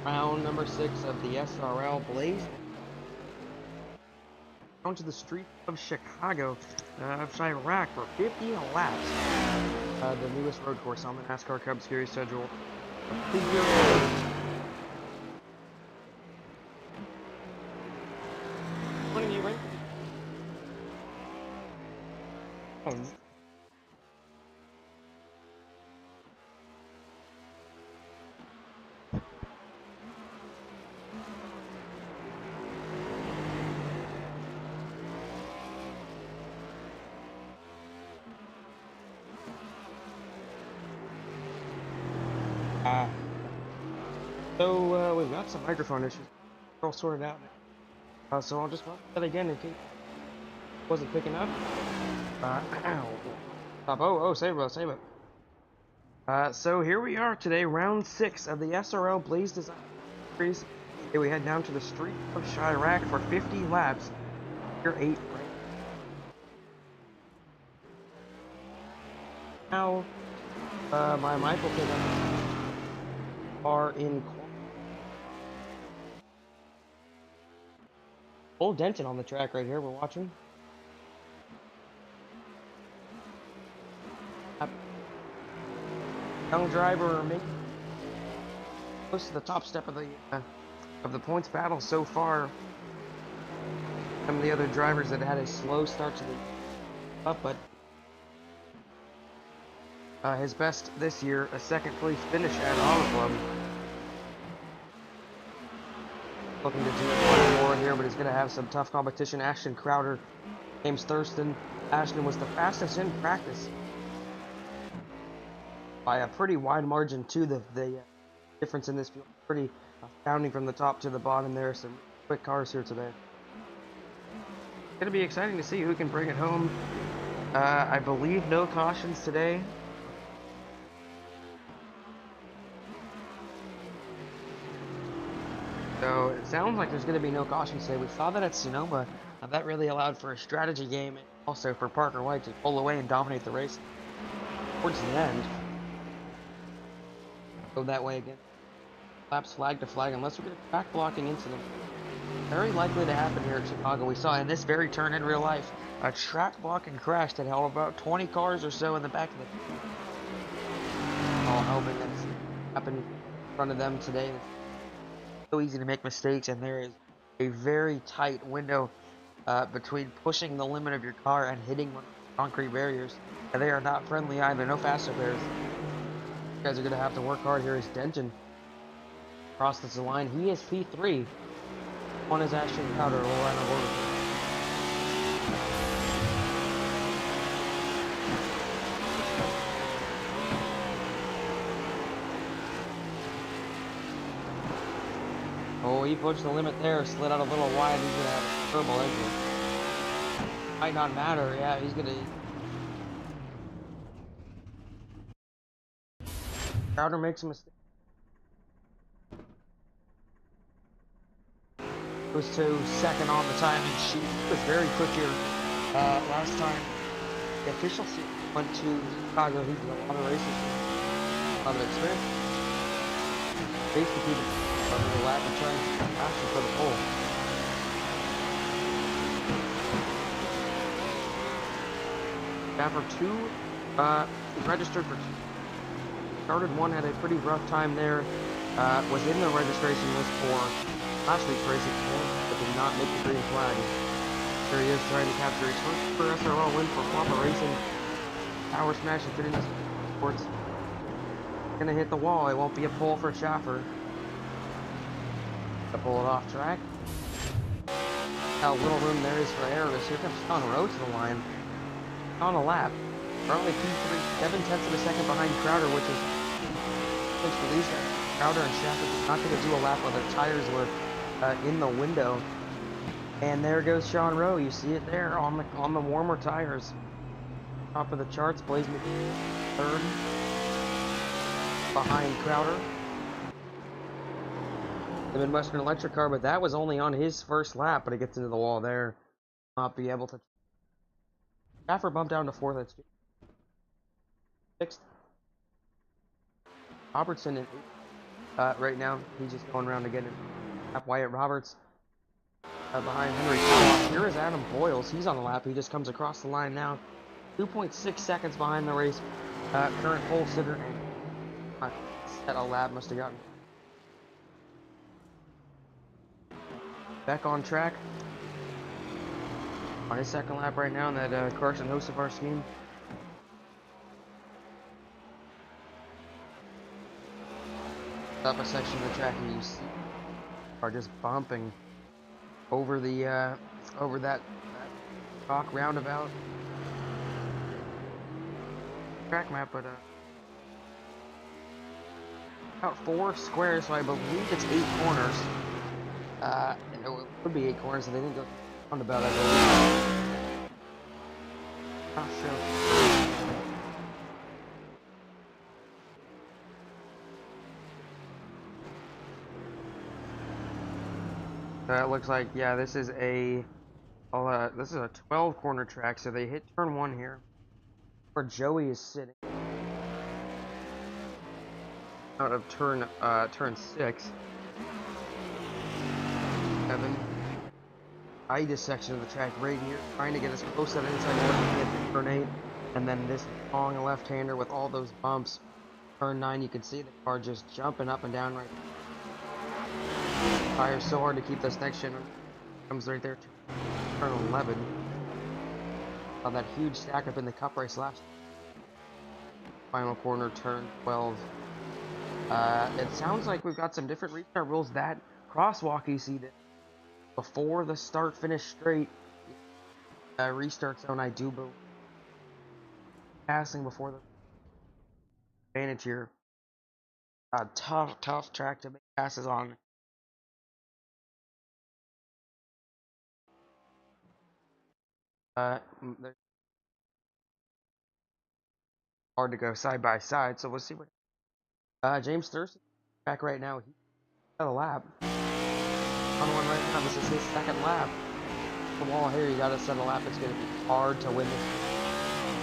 Round number 6 of the SRL Blaze. Down to the street of Chicago, of Iraq for 50 laps. The newest road course on the NASCAR Cup Series schedule. Morning, you right? Oh. So we've got some microphone issues all sorted out now. So I'll just run that again in case it wasn't picking up. Stop. Oh, save it. So here we are today, round 6 of the SRL Blaze Design Series. Here we head down to the street of Chirac for 50 laps. Here 8. Now, my mic will pick up. Are in Old Denton on the track right here. We're watching. Young driver making close to the top step of the points battle so far. Some of the other drivers that had a slow start to the up, but his best this year, a second place finish at Auto Club. Looking to do one more here, but he's going to have some tough competition. Ashton Crowder, James Thurston. Ashton was the fastest in practice by a pretty wide margin too. The difference in this field pretty astounding from the top to the bottom. There are some quick cars here today. It's going to be exciting to see who can bring it home. I believe no cautions today. So it sounds like there's going to be no cautions today. We saw that at Sonoma. That really allowed for a strategy game and also for Parker White to pull away and dominate the race towards the end. Go that way again. Laps flag to flag unless we're going to track blocking into them. Very likely to happen here in Chicago. We saw in this very turn in real life a track blocking crash that held about 20 cars or so in the back of the all hoping that's happened in front of them today. So easy to make mistakes, and there is a very tight window between pushing the limit of your car and hitting one of the concrete barriers, and they are not friendly either. No faster pairs. You guys are going to have to work hard here. Is Denton crosses the line? He is P3. One is Ashton Crowder. We'll run a border. Oh, he pushed the limit there, slid out a little wide. He's going to have a turbo exit. Might not matter. Yeah, he's going to... Crowder makes a mistake. Goes to second on the time, and she was very quick here. Last time, the official seat went to Chicago. He did a lot of races. A lot of experience. Basically, the lap and trying actually for the pole. For 2, registered for 2. Started 1, had a pretty rough time there. Was in the registration list for last week's racing, but did not make the green flag. Here he is trying to capture his first SRL win for Papa Racing. Power smash and fitting this sports. Gonna hit the wall. It won't be a pole for Schaffer. To pull it off track. How little room there is for errors. Here comes Sean Rowe to the line. On a lap. Currently P3, 7/10 of a second behind Crowder, which is for these guys. Crowder and Schaffer did not get to do a lap while their tires were in the window. And there goes Sean Rowe. You see it there on the warmer tires. Top of the charts, Blaze third behind Crowder. The Midwestern Electric car, but that was only on his first lap, but it gets into the wall there. Not be able to. Schaffer bumped down to 4th. That's 6th. Robertson in 8th. right now. He's just going around to get it. Wyatt Roberts behind Henry Kellogg. Here is Adam Boyles. He's on the lap. He just comes across the line now. 2.6 seconds behind the race. Current pole sitter and set a lap must have gotten back on track on his second lap right now in that Carson Hocevar scheme. Up a section of the track and you see are just bumping over the over that rock roundabout track map, but about 4 squares, so I believe it's 8 corners. It would be 8 corners if they didn't go roundabout, I believe. Not sure. It looks like, yeah, this is a 12 corner track, so they hit turn 1 here where Joey is sitting out of turn 6. 7. Tightest section of the track right here, trying to get as close to the inside as we can get to turn 8, and then this long left-hander with all those bumps. Turn 9, you can see the car just jumping up and down right there. Tires so hard to keep this next gen. Comes right there to turn 11. That huge stack up in the cup race last. Final corner, turn 12. It sounds like we've got some different restart rules. That crosswalk you see that before the start-finish straight restart zone, I do believe. Passing before the advantage here. Tough track to make passes on. They're hard to go side by side, so we'll see what. James Thurston back right now. He's got a lap. On one right now. This is his second lap. The wall here, you gotta set a lap. It's gonna be hard to win this.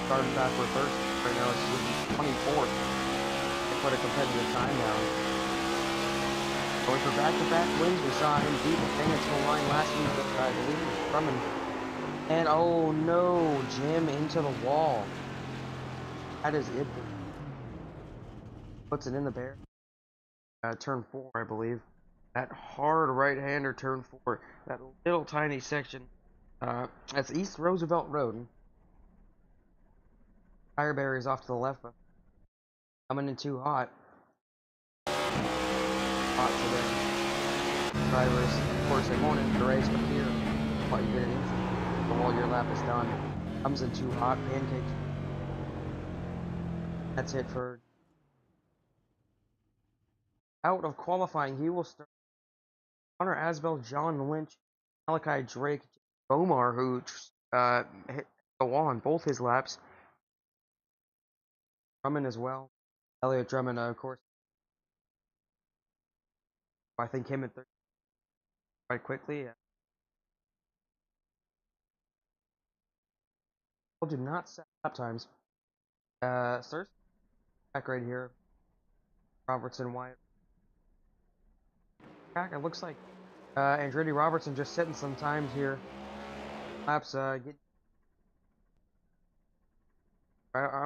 Starting back for first right now. It's 24th. They put a competitive time down. Going for back-to-back wins. We saw him beat the thing to the line last week with I believe it was Drummond. And oh no, Jim into the wall. That is it. Puts it in the bear. Turn 4, I believe. That hard right-hander turn 4. That little tiny section. That's East Roosevelt Road. Tire barriers off to the left, but coming in too hot. Hot today. Drivers, of course, they won't enter the race, but here, what you get it in. While your lap is done. Comes in too hot, pancakes. That's it for out of qualifying. He will start Connor Asbell, John Lynch, Malachi Drake, Omar, who hit the wall on both his laps. Drummond as well. Elliot Drummond, of course. I think him at third quite quickly. People do not set lap times. Starts back right here. Robertson, Wyatt. Back, it looks like Andretti Robertson just setting some times here. Laps, I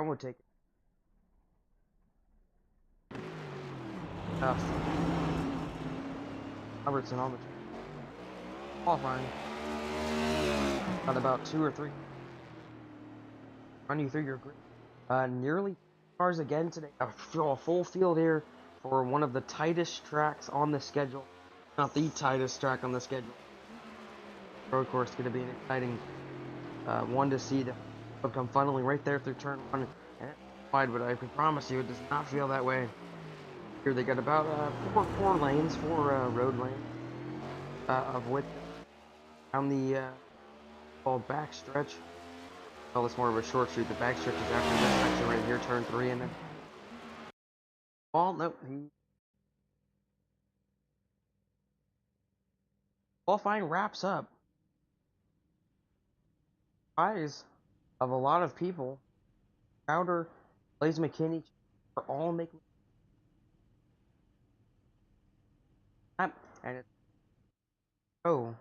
would take it. Robertson on the qualifying. Got about 2 or 3. Run you through your grid. Nearly cars again today. A full field here for one of the tightest tracks on the schedule. Not the tightest track on the schedule. Road course going to be an exciting one to see. The road come funneling right there through turn 1. And wide, but I can promise you it does not feel that way. Here they got about 4 lanes, 4 road lanes of width down the called back stretch. Well, it's more of a short street. The back stretch is after this section right here, turn 3, and then. Well, nope. Qualifying wraps up. Eyes of a lot of people. Crowder, Blaze McKinney are all making. lap, and it's oh,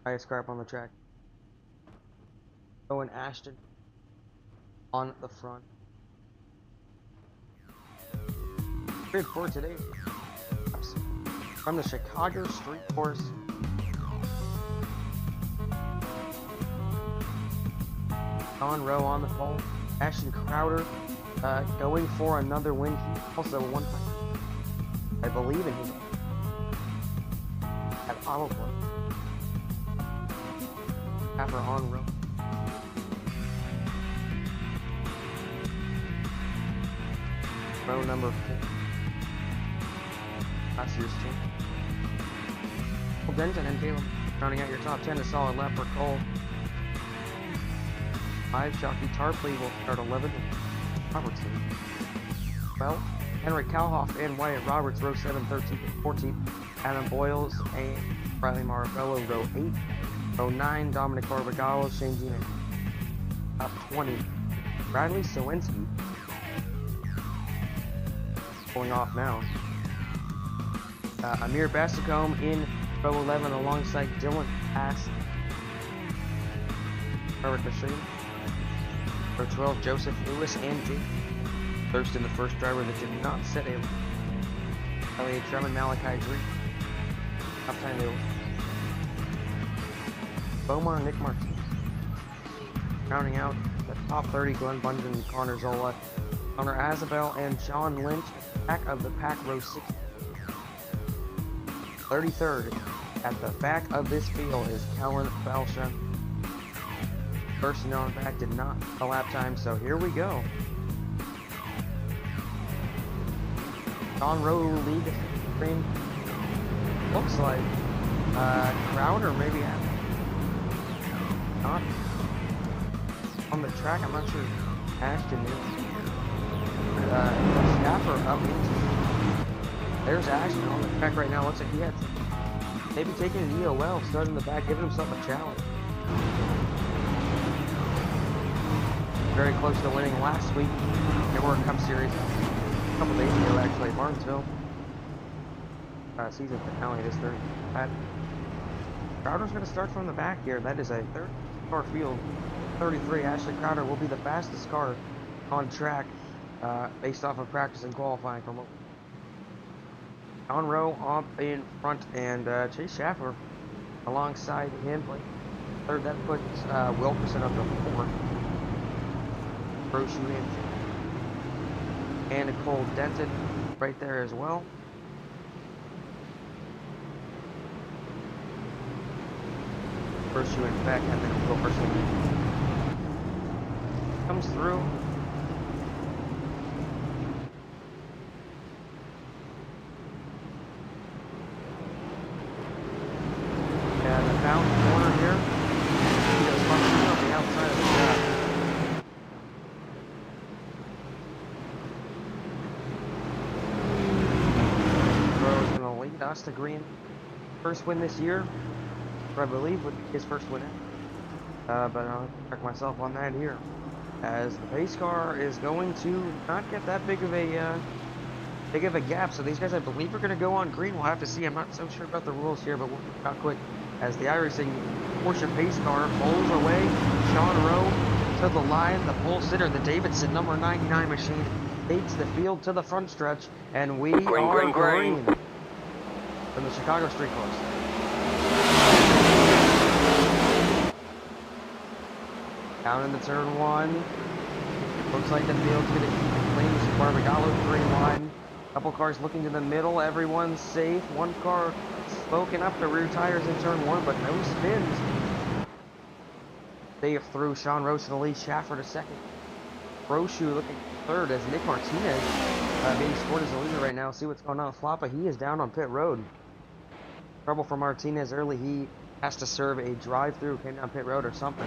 highest car up on the track. Owen Ashton on the front. Grid for today from the Chicago Street Course. John Rowe on the pole. Ashton Crowder going for another win. He also won, I believe, in his at Auto Club. After on Rowe. Row number 4. Last year's team. Well, Denton and Caleb rounding out your top 10. A solid lap for Cole. 5. Jockey Tarpley will start 11th. Robertson. Well, Henry Calhoff and Wyatt Roberts, row 7, 13th, and 14th. Adam Boyles and Riley Marabello, row 8. Row 9, Dominic Barbagallo, Shane Dean, top 20. Bradley Sowinski pulling off now. Amir Bassacombe in row 11 alongside Dylan Pass. Robert Machine. Row 12, Joseph Lewis and Jake Thurston, the first driver that did not set a Elliott Drummond, Malachi Drake. Top 10 Lewis. Beaumont, Nick Martin. Rounding out the top 30, Glenn Bungen, Connor Zola, Connor Azabel, and John Lynch. Back of the pack, row 6. 33rd at the back of this field is Kellen Falsham. Person on the back did not a lap time, so here we go. John Rowe lead the screen. Looks like Crowder maybe not on the track. I'm not sure Ashton is. Stafford up into. There's Ashton on the track right now. Looks like he had maybe taking an EOL, starting in the back, giving himself a challenge. Very close to winning last week. The World Cup Series a couple days ago, actually, at Martinsville. Season finale this third. Crowder's going to start from the back here. That is a third car field. 33. Ashley Crowder will be the fastest car on track based off of practice and qualifying from John Rowe up in front, and Chase Schaffer alongside him. Third, that puts Wilkerson up to 4th. Brochu and Nicole Denton right there as well. Brochu and Beck, and then Wilkerson comes through. And the fountain corner here. He goes on the outside of the track. Rowe's going to lead us to green. First win this year, or I believe would be his first win. But I'll check myself on that here, as the pace car is going to not get that big of a gap. So these guys, I believe, are going to go on green. We'll have to see. I'm not so sure about the rules here, but we'll talk quick as the iRacing Porsche pace car pulls away. Sean Rowe to the line. The pole sitter, the Davidson number 99 machine, takes the field to the front stretch, and we are green from the Chicago Street Course. Down into turn 1. Looks like the field's going to keep clean. Barbagallo green line. Couple cars looking to the middle. Everyone's safe. One car spoken up the rear tires in turn 1, but no spins. Safe through. Sean Rowe to the lead. Schaffer to second. Brochu looking third as Nick Martinez being scored as a leader right now. See what's going on with Floppa. He is down on pit road. Trouble for Martinez early. He has to serve a drive-through, came down pit road or something.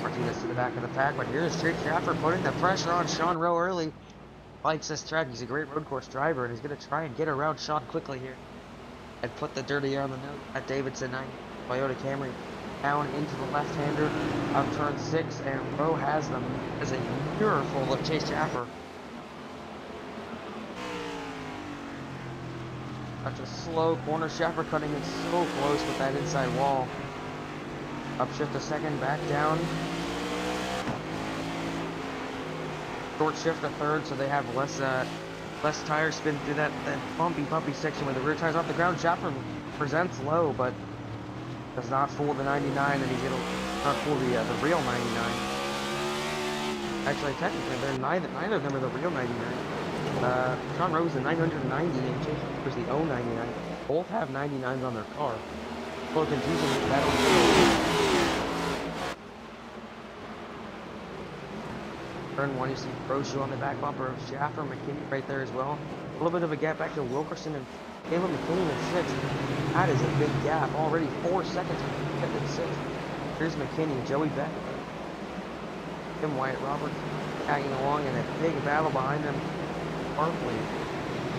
Martinez to the back of the pack, but here's Chase Schaffer putting the pressure on Sean Rowe early. Likes this track. He's a great road course driver, and he's going to try and get around Sean quickly here and put the dirty air on the note at Davidson 9 Toyota Camry. Down into the left-hander of turn 6, and Rowe has them as a miracle of Chase Schaffer. Such a slow corner. Schaffer cutting it so close with that inside wall. Upshift a second, back down. Short shift a third, so they have less tire spin through that bumpy section with the rear tires off the ground. Schaffer presents low, but does not fool the 99, and he's gonna not fool the real 99. Actually, technically, they're neither of them are the real 99. Sean Rowe is the 990, and Chase was the 099. Both have 99s on their car. A little confusing with that. Turn 1, you see Brochu on the back bumper of Schaffer, McKinney right there as well. A little bit of a gap back to Wilkerson and Caleb McKinney in 6th. That is a big gap. Already 4 seconds to get to 6th. Here's McKinney, Joey Beck, Tim Wyatt Roberts tagging along in a big battle behind them. Barkley.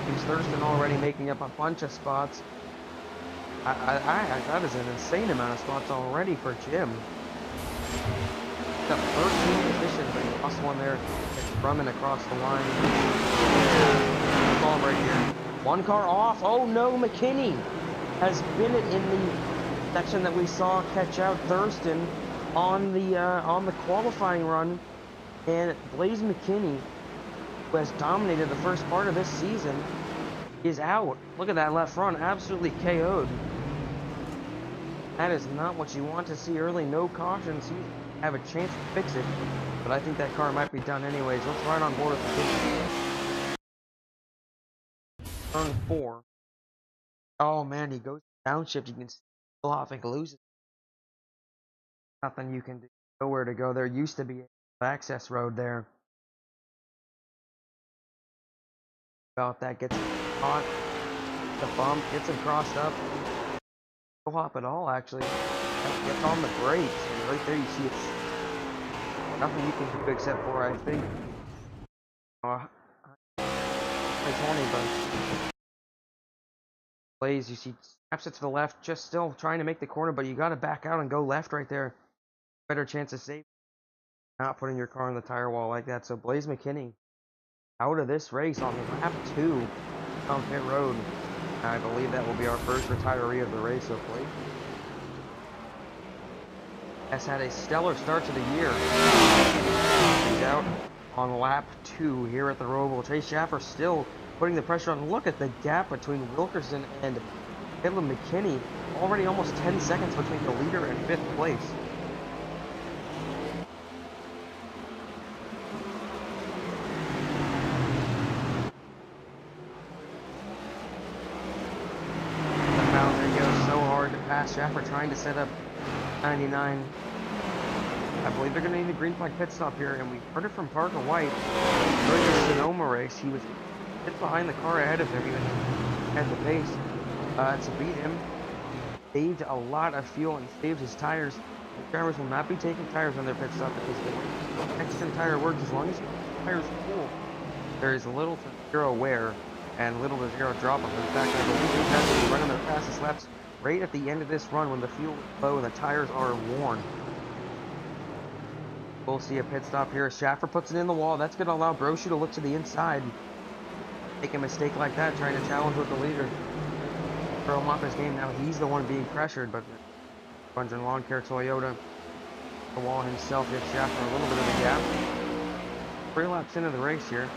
He's Thurston already making up a bunch of spots. That is an insane amount of spots already for Jim. Got 13 positions, but he lost one there. Drummond across the line. Ball right here. One car off. Oh no, McKinney has been it in the section that we saw catch out Thurston on the qualifying run, and Blaze McKinney, who has dominated the first part of this season, is out. Look at that left front, absolutely KO'd. That is not what you want to see early. No cautions. You have a chance to fix it, but I think that car might be done anyways. Let's ride on board with the turn 4. Oh man, he goes downshift. You can still off and loses. Nothing you can do. Nowhere to go. There used to be an access road there. About that gets caught. The bump gets him crossed up. No hop at all, actually. Gets on the brakes. And right there you see it's nothing you can do except for, I think, 20, but Blaze, you see, snaps it to the left, just still trying to make the corner, but you got to back out and go left right there. Better chance of save. Not putting your car on the tire wall like that. So Blaze McKinney out of this race on lap 2 on pit road. I believe that will be our first retiree of the race, hopefully. Has had a stellar start to the year. He's out on lap 2 here at the Roval. Chase Schaffer still putting the pressure on. Look at the gap between Wilkerson and Caleb McKinney. Already almost 10 seconds between the leader and 5th place. Schaffer trying to set up 99. I believe they're going to need a green flag pit stop here, and we heard it from Parker White during the Sonoma race. He was hit behind the car ahead of him, even at the pace to beat him. Saved a lot of fuel and saved his tires. The drivers will not be taking tires on their pit stop because the Next-Gen tire works as long as your tire is full. There is little to zero wear and little to zero drop off. In fact, I believe the guys will be running their fastest laps right at the end of this run when the fuel is low and the tires are worn. We'll see a pit stop here. Schaffer puts it in the wall. That's going to allow Brochu to look to the inside. Make a mistake like that, trying to challenge with the leader. Throw him off his game. Now he's the one being pressured, but Bungeon Lawn Care Toyota, the wall himself, gives Schaffer a little bit of a gap. 3 laps into the race here.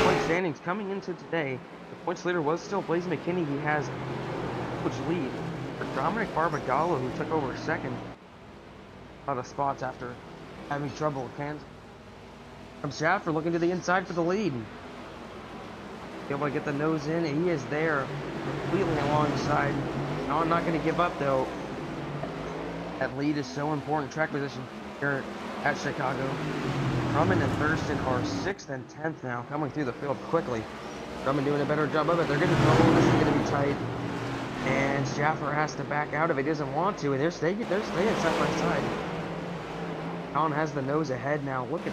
Point standings coming into today. The points leader was still Blaze McKinney. He has a huge lead. For Dominic Barbagallo, who took over 2nd, out of spots after having trouble with Kansas. From Schaffer looking to the inside for the lead. Be able to get the nose in. He is there, completely alongside. No, I'm not going to give up though. That lead is so important. Track position here at Chicago. Drummond and Thurston are 6th and 10th now, coming through the field quickly. Drummond doing a better job of it. They're getting trouble. This is going to be tight. And Schaffer has to back out if he doesn't want to. And they're staying side by side. Colin has the nose ahead now. Look at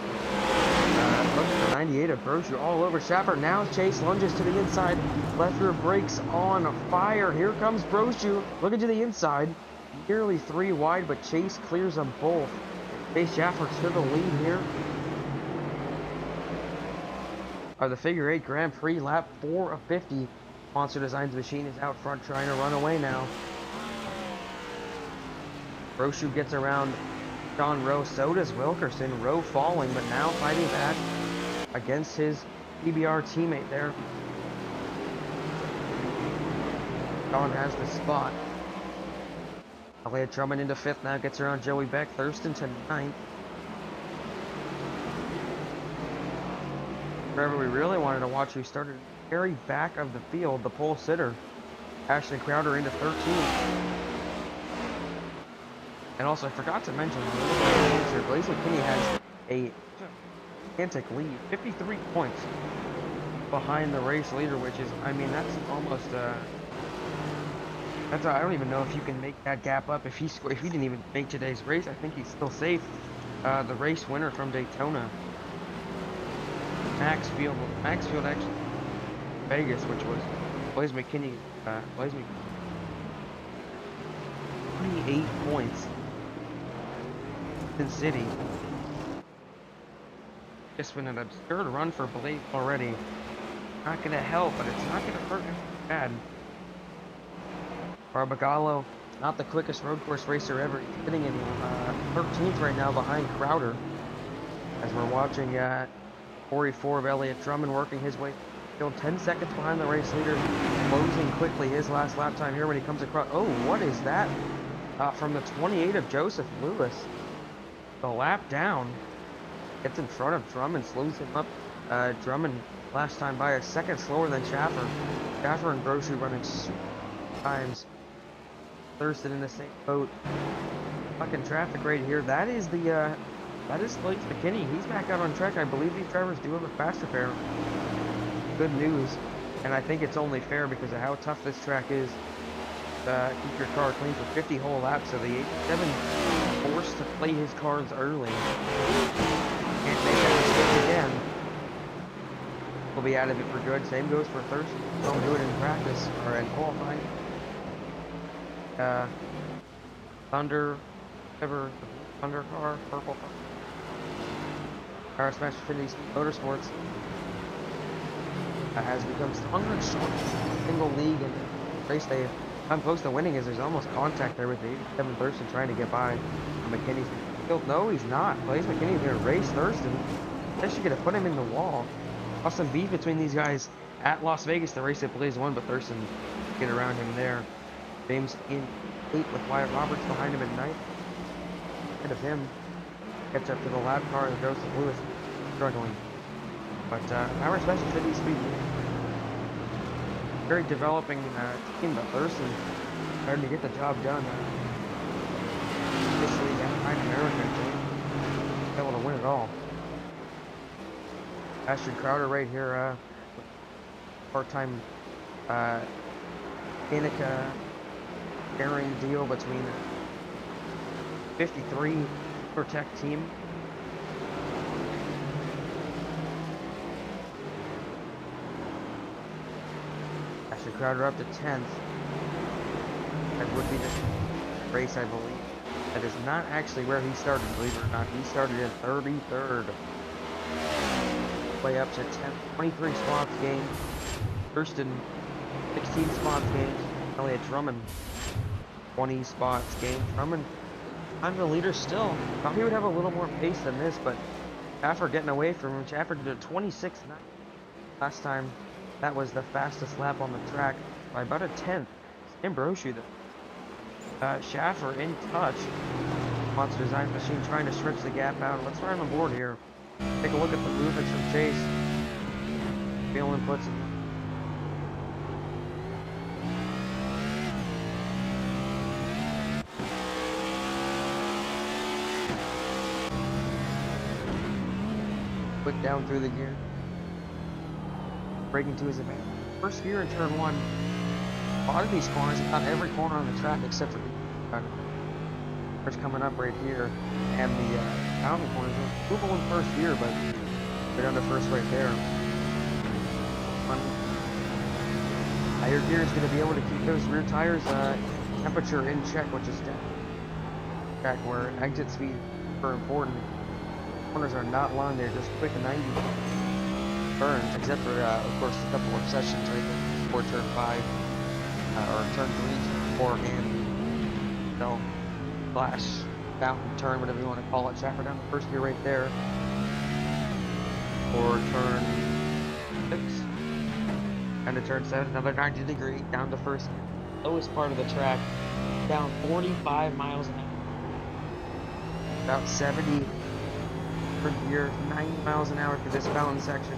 look at the 98 of Brochu all over Schaffer. Now Chase lunges to the inside. Left rear brakes on fire. Here comes Brochu. Looking to the inside. Nearly 3 wide, but Chase clears them both. Chase Schaffer to the lead here. The figure 8 Grand Prix lap 4 of 50. Monster Designs machine is out front trying to run away now. Roshu gets around John Rowe, so does Wilkerson. Rowe falling, but now fighting back against his PBR teammate there. John has the spot. Elliott Drummond into 5th now, gets around Joey Beck. Thurston to 9th. Wherever we really wanted to watch, we started very back of the field, the pole sitter. Ashley Crowder into 13th. And also, I forgot to mention, Blaze McKinney has a gigantic lead, 53 points behind the race leader, which is, I mean, that's almost, I don't even know if you can make that gap up. If he didn't even make today's race, I think he's still safe. The race winner from Daytona, Maxfield actually, Vegas, which was Blaze McKinney, 28 points. City. Just been an absurd run for Blaze already. Not gonna help, but it's not gonna hurt him bad. Barbagallo, not the quickest road course racer ever. He's sitting in 13th right now behind Crowder. As we're watching 44 of Elliott Drummond working his way. Still 10 seconds behind the race leader. Closing quickly his last lap time here when he comes across. Oh, what is that? From the 28 of Joseph Lewis. The lap down, gets in front of Drummond, slows him up. Drummond last time by a second slower than Schaffer. Schaffer and Brochu running times. Thurston in the same boat. Fucking traffic right here. That is Blaze McKinney. He's back out on track. I believe these drivers do have a faster pair. Good news, and I think it's only fair because of how tough this track is. Keep your car clean for 50 whole laps, so the 87 forced to play his cards early. Can't make that mistake again. We'll be out of it for good. Same goes for Thurston. Don't do it in practice or in qualifying. Thunder car, purple car. Power Smash Infinity Motorsports has become stronger and stronger. Single league and race day. I'm close to winning as there's almost contact there with the 87 Thurston trying to get by. McKinney's killed. No, he's not. Blaze McKinney's going to race Thurston. They're actually going to put him in the wall. Awesome beef between these guys at Las Vegas. The race that Blaze won, but Thurston get around him there. James in 8th with Wyatt Roberts behind him at 9th. Ahead of him. Gets up to the lap car and Joseph Lewis struggling. But our special city speed. Very developing team, but Thurston starting to get the job done. This league behind America, able to win it all. Ashton Crowder right here, part-time Indycar sharing deal between 53 Protect team. Ashton Crowder up to 10th. That would be the race, I believe. That is not actually where he started, believe it or not. He started in 33rd. Way up to 10th. 23 spots gained. Thurston, 16 spots gained. Elliott Drummond, 20 spots gained. Drummond, I'm the leader still. Thought he would have a little more pace than this, but Schaffer getting away from him. Schaffer did a 26.9 last time. That was the fastest lap on the track by about a 10th. Ambrosio, Schaffer in touch. Monster Design Machine trying to stretch the gap out. Let's run on board here. Take a look at the movements from Chase. Field inputs. Quick down through the gear. Braking to his advantage. First gear in turn 1. A lot of these corners, about every corner on the track except for there's coming up right here, and the mountain corners. Movable in first gear, but they're down to first right there. Higher gear is going to be able to keep those rear tires temperature in check, which is track where exit speed is super important. Corners are not long; they're just quick 90 burns, except for of course a couple of sessions right there. for turn 5, or turn 3, turn 4, and so slash fountain turn, whatever you want to call it. Schaffer down the first gear right there for turn 6. Down to turn 7, another 90-degree down to first gear. Lowest part of the track, down 45 miles an hour. About 70 per gear, 90 miles an hour through this fountain section.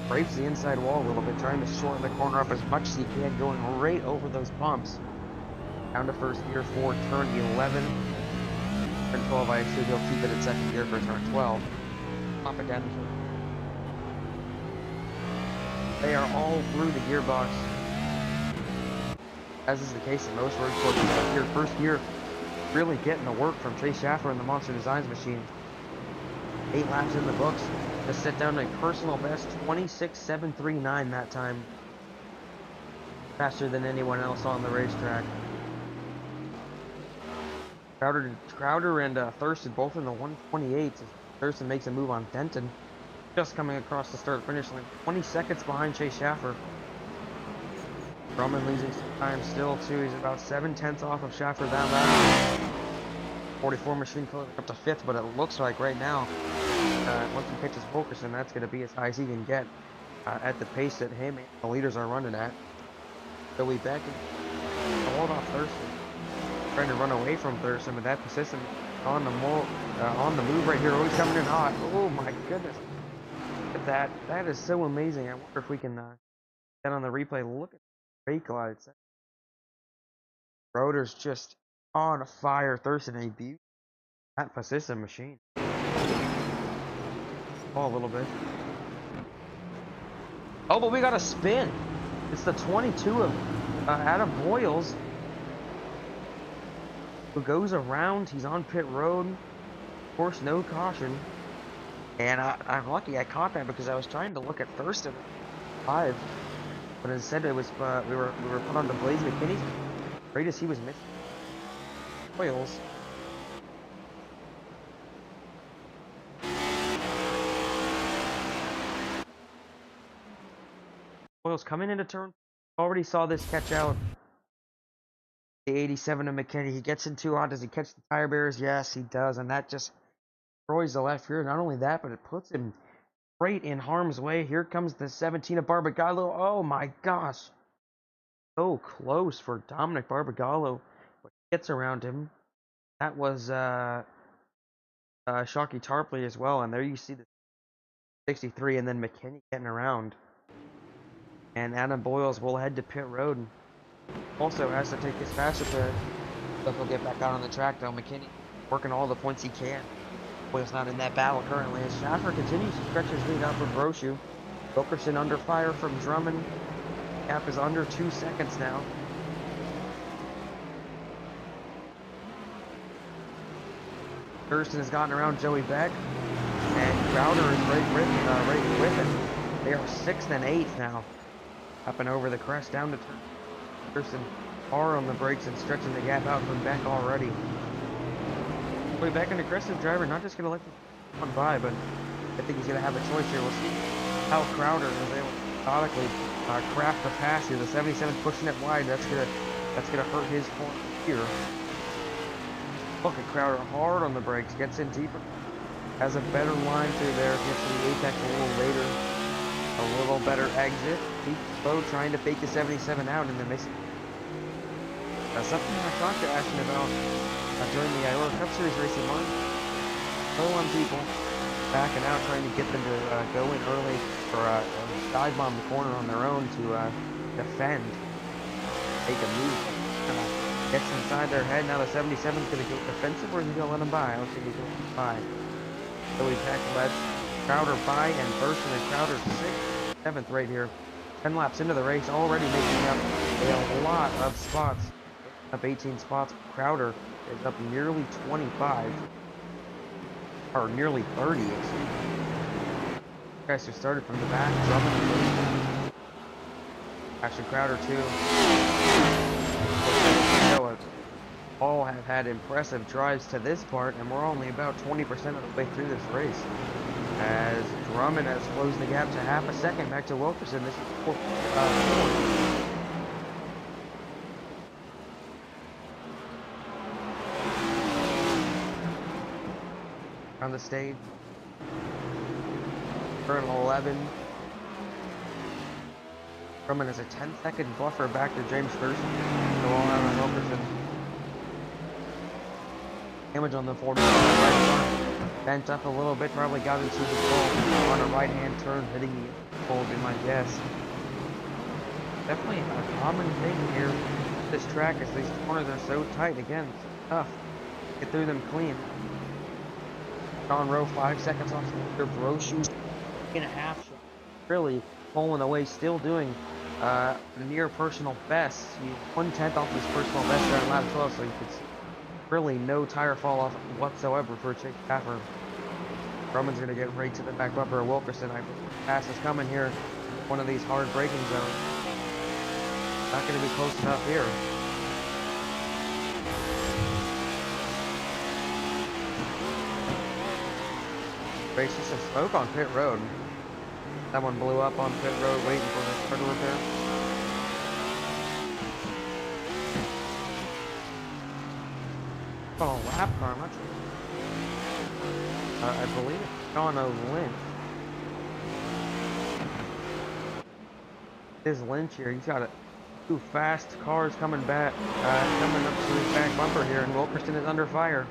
Breaks the inside wall a little bit, trying to shorten the corner up as much as he can, going right over those bumps. Down to first gear for turn 11. Turn 12, I assume he'll keep it in second gear for turn 12. Pop it down. They are all through the gearbox, as is the case in most road courses out here. First gear really getting the work from Chase Schaffer and the Monster Designs machine. 8 laps in the books to set down a personal best 26.739 that time. Faster than anyone else on the racetrack. Crowder and Thurston both in the 128s. Thurston makes a move on Denton, just coming across the start-finish line. 20 seconds behind Chase Schaffer. Drummond losing some time still too. He's about 7/10 off of Schaffer that lap. 44 machine code up to 5th, but it looks like right now, once he catches Wilkerson, that's going to be as high as he can get at the pace that him and the leaders are running at. So we back and hold off Thurston. Trying to run away from Thurston, but that persistent on the move right here. Always coming in hot. Oh my goodness. Look at that. That is so amazing. I wonder if we can get on the replay. Look at the brake lights. Rotor's just on fire. Thurston a beauty. That persistent machine. Oh, a little bit. Oh, but we got a spin. It's the 22 of Adam Boyles, who goes around. He's on pit road. Of course, no caution. And I'm lucky I caught that because I was trying to look at Thurston 5, but instead it was we were put on to Blaze McKinney. Great as he was missing Boyles. Boyles coming into turn. Already saw this catch out. The 87 of McKinney. He gets in too hot. Does he catch the tire bearers? Yes, he does. And that just destroys the left rear. Not only that, but it puts him right in harm's way. Here comes the 17 of Barbagallo. Oh my gosh. So close for Dominic Barbagallo. But gets around him. That was Shockey Tarpley as well. And there you see the 63 and then McKinney getting around. And Adam Boyles will head to pit road. Also has to take his faster pit. So he'll get back out on the track though. McKinney working all the points he can. Boyles not in that battle currently. As Schaffer continues to stretch his lead out for Brochu. Wilkerson under fire from Drummond. Gap is under 2 seconds now. Thurston has gotten around Joey Beck. And Crowder is right with him. They are 6th and 8th now. Up and over the crest down to turn. Thurston hard on the brakes and stretching the gap out from Beck already. Joey Beck, an aggressive driver, not just going to let one by, but I think he's going to have a choice here. We'll see how Crowder is able to methodically craft the pass here. The 77 pushing it wide. That's gonna hurt his corner here. Look at Crowder hard on the brakes. Gets in deeper. Has a better line through there. Gets to the apex a little later. A little better exit. He's slow trying to fake the 77 out and then they. Something I talked to Ashton about during the IORA Cup Series racing line. Slow on people, backing out, trying to get them to go in early or dive bomb the corner on their own to defend, take a move. Gets inside their head. Now the 77 is going to go defensive, or is he going to let him by? I don't think he's going to by. So he lets Crowder by, and Thurston and Crowder 6th, 7th right here. 10 laps into the race, already making up a lot of spots. Up 18 spots. Crowder is up nearly 25. Or nearly 30, excuse me. Guys who started from the back, Drummond. Ashton Crowder too. All have had impressive drives to this part, and we're only about 20% of the way through this race. as Drummond has closed the gap to half a second back to Wilkerson. This is fourth. On the stage, turn 11. Drummond has a 10-second buffer back to James Thurston. Go all out on Wilkerson. Damage on the 40. Bent up a little bit, probably got into the pole on a right-hand turn, hitting the pole, would be my guess. Definitely a common thing here. This track is these corners are so tight. Again, it's tough to get through them clean. John Rowe 5 seconds off the leader. Bro shoes in a half. Really pulling away, still doing near personal best. 1/10 off his personal best there in lap 12, so you could see really no tire fall off whatsoever for Chase Stafford. Drummond's going to get right to the back bumper of Wilkerson. I believe pass is coming here. One of these hard braking zones. Not going to be close enough here. Races some smoke on pit road. That one blew up on pit road waiting for the starter repair. Oh, lap car, I'm not sure. I believe it's Sean Lynch. This Lynch here, he's got two fast cars coming back, coming up to his back bumper here, and Wilkerson is under fire.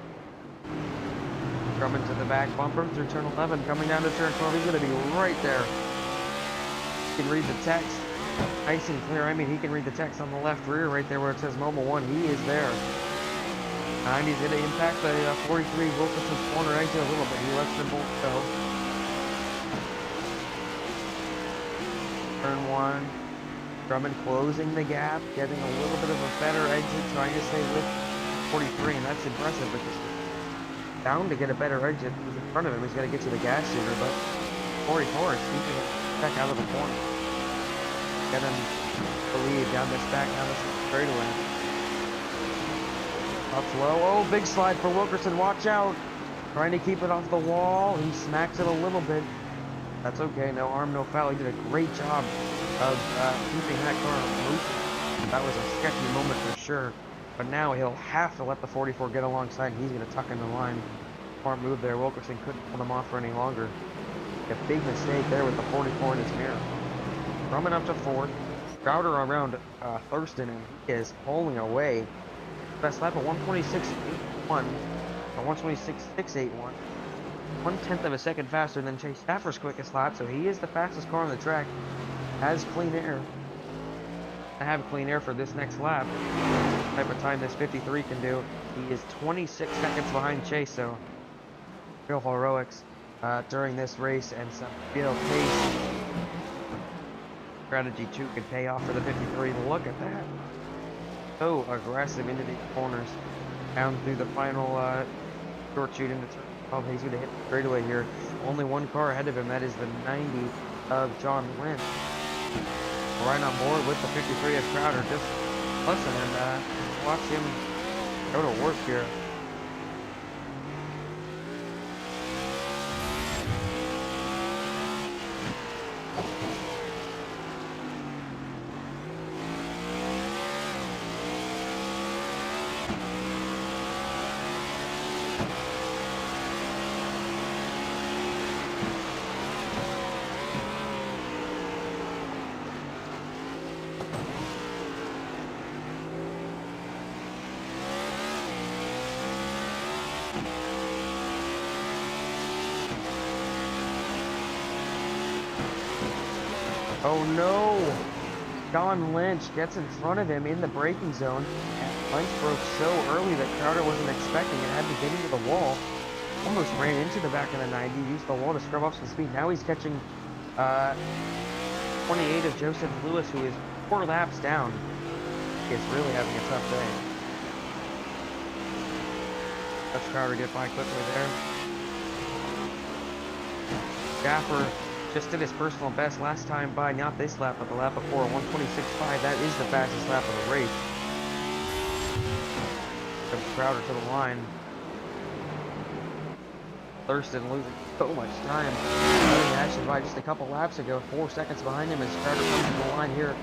Coming to the back bumper through turn 11, coming down to turn 12. He's going to be right there. He can read the text nice and clear. I mean, he can read the text on the left rear right there where it says Mobile 1. He is there. And he's going to impact the 43 Wilkerson's corner exit a little bit. He lets them both go. Turn 1. Drummond closing the gap, getting a little bit of a better exit, trying to stay with 43, and that's impressive because he's bound to get a better exit. Who's in front of him, he's got to get to the gas sooner, but 44 is keeping it back out of the corner. Get him the lead down this straightaway. Up low. Oh, big slide for Wilkerson. Watch out. Trying to keep it off the wall. He smacks it a little bit. That's okay. No harm, no foul. He did a great job of keeping that car moving. That was a sketchy moment for sure. But now he'll have to let the 44 get alongside. He's going to tuck in the line. Smart move there. Wilkerson couldn't pull him off for any longer. A big mistake there with the 44 in his mirror. Drummond up to fourth. Crowder around Thurston, and he is pulling away. Best lap of 126.81 or 126.681. 1/10 of a second faster than Chase Stafford's quickest lap, so he is the fastest car on the track. Has clean air. I have clean air for this next lap. The type of time this 53 can do. He is 26 seconds behind Chase, so real heroics during this race and some real pace. Strategy 2 could pay off for the 53. Look at that. So aggressive into these corners. Down through the final short shoot into turn 12. He's going to hit the straightaway here. Only one car ahead of him. That is the 90 of John Lynch. Right on board with the 53 of Crowder. Just listen and watch him go to work here. Oh no! John Lynch gets in front of him in the braking zone, and Lynch broke so early that Crowder wasn't expecting it, had to get into the wall. Almost ran into the back of the 90, used the wall to scrub off some speed. Now he's catching 28 of Joseph Lewis, who is 4 laps down. He's really having a tough day. Let's Crowder get by quickly there. Gaffer just did his personal best last time by, not this lap, but the lap before, 126.5. That is the fastest lap of the race. Comes Crowder to the line. Thurston losing so much time. He actually by just a couple laps ago, 4 seconds behind him as Crowder comes to the line here.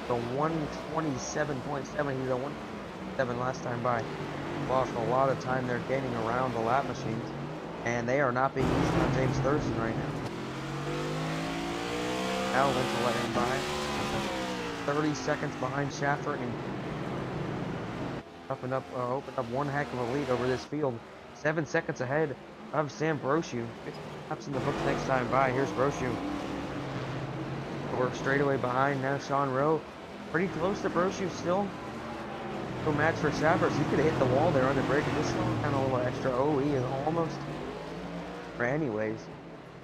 The 127.7, he's a 127 last time by. Lost a lot of time there gaining around the lap machines, and they are not being easy on James Thurston right now. Now Lynch will let him by. 30 seconds behind Schaffer and opened up one heck of a lead over this field. 7 seconds ahead of Sam Brochu. Laps in the books next time by. Here's Brochu. We're straightaway behind now. Sean Rowe pretty close to Brochu still. No match for Schaffer. So he could have hit the wall there on the break. And this one kind of a little extra OE almost. But anyways,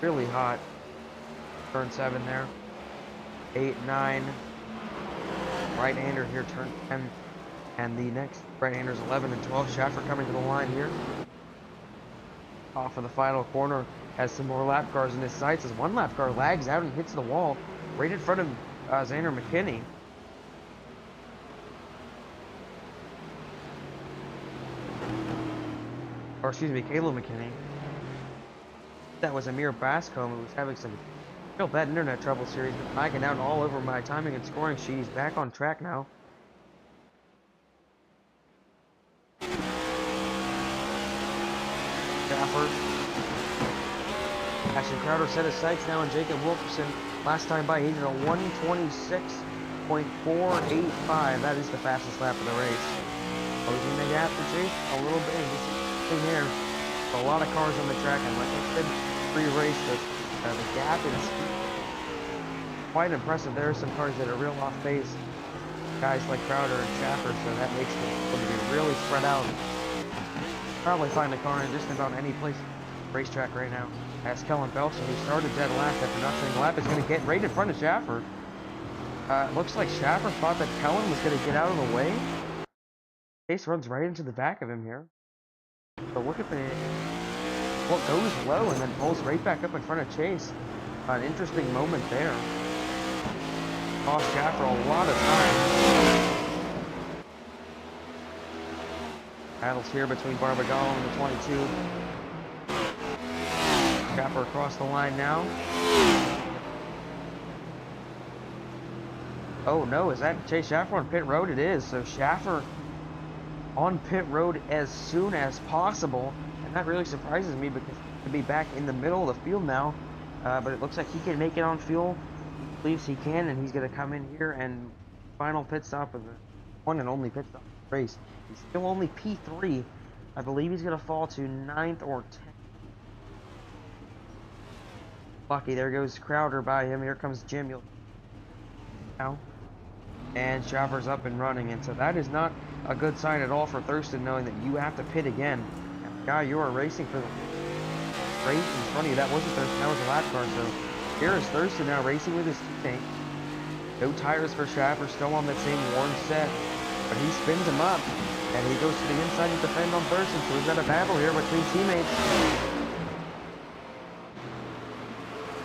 really hot. Turn 7 there. 8, 9. Right-hander here, turn 10. And the next right-handers 11 and 12. Schaffer coming to the line here. Off of the final corner. Has some more lap cars in his sights as one lap car lags out and hits the wall right in front of Xander McKinney. Or excuse me, Caleb McKinney. That was Amir Bascombe who was having some real bad internet trouble series, but lagging out all over my timing and scoring sheet. He's back on track now. Schaffer. Ashton Crowder set his sights now on Jacob Wilkerson. Last time by, he did a 126.485. That is the fastest lap of the race. Closing the gap for Chase a little bit. In here, a lot of cars on the track, and like I said, pre-race, the gap is quite impressive. There are some cars that are real off pace, guys like Crowder and Schaffer, so that makes them to be really spread out. Probably find a car in just about any place racetrack right now. As Kellen Belcher, who started dead last after not turning the lap, is going to get right in front of Schaffer. Looks like Schaffer thought that Kellen was going to get out of the way. Chase runs right into the back of him here. So look at what goes low and then pulls right back up in front of Chase. An interesting moment there. Cost Schaffer a lot of time. Battles here between Barbadal and the 22. Schaffer across the line now. Oh no, is that Chase Schaffer on pit road? It is. So Schaffer on pit road as soon as possible, and that really surprises me because to be back in the middle of the field now, but it looks like he can make it on fuel. He believes he can, and he's going to come in here and final pit stop of the one and only pit stop of the race. He's still only P3. I believe he's going to fall to 9th or 10th. Lucky, there goes Crowder by him. Here comes Jim. Now, and Schaffer's up and running, and so that is not a good sign at all for Thurston, knowing that you have to pit again. And the guy you are racing for the race in front of you, that wasn't Thurston, that was a lap car. So here is Thurston now racing with his teammate. No tires for Schaffer, still on that same worn set, but he spins him up, and he goes to the inside to defend on Thurston. So we've got a battle here between teammates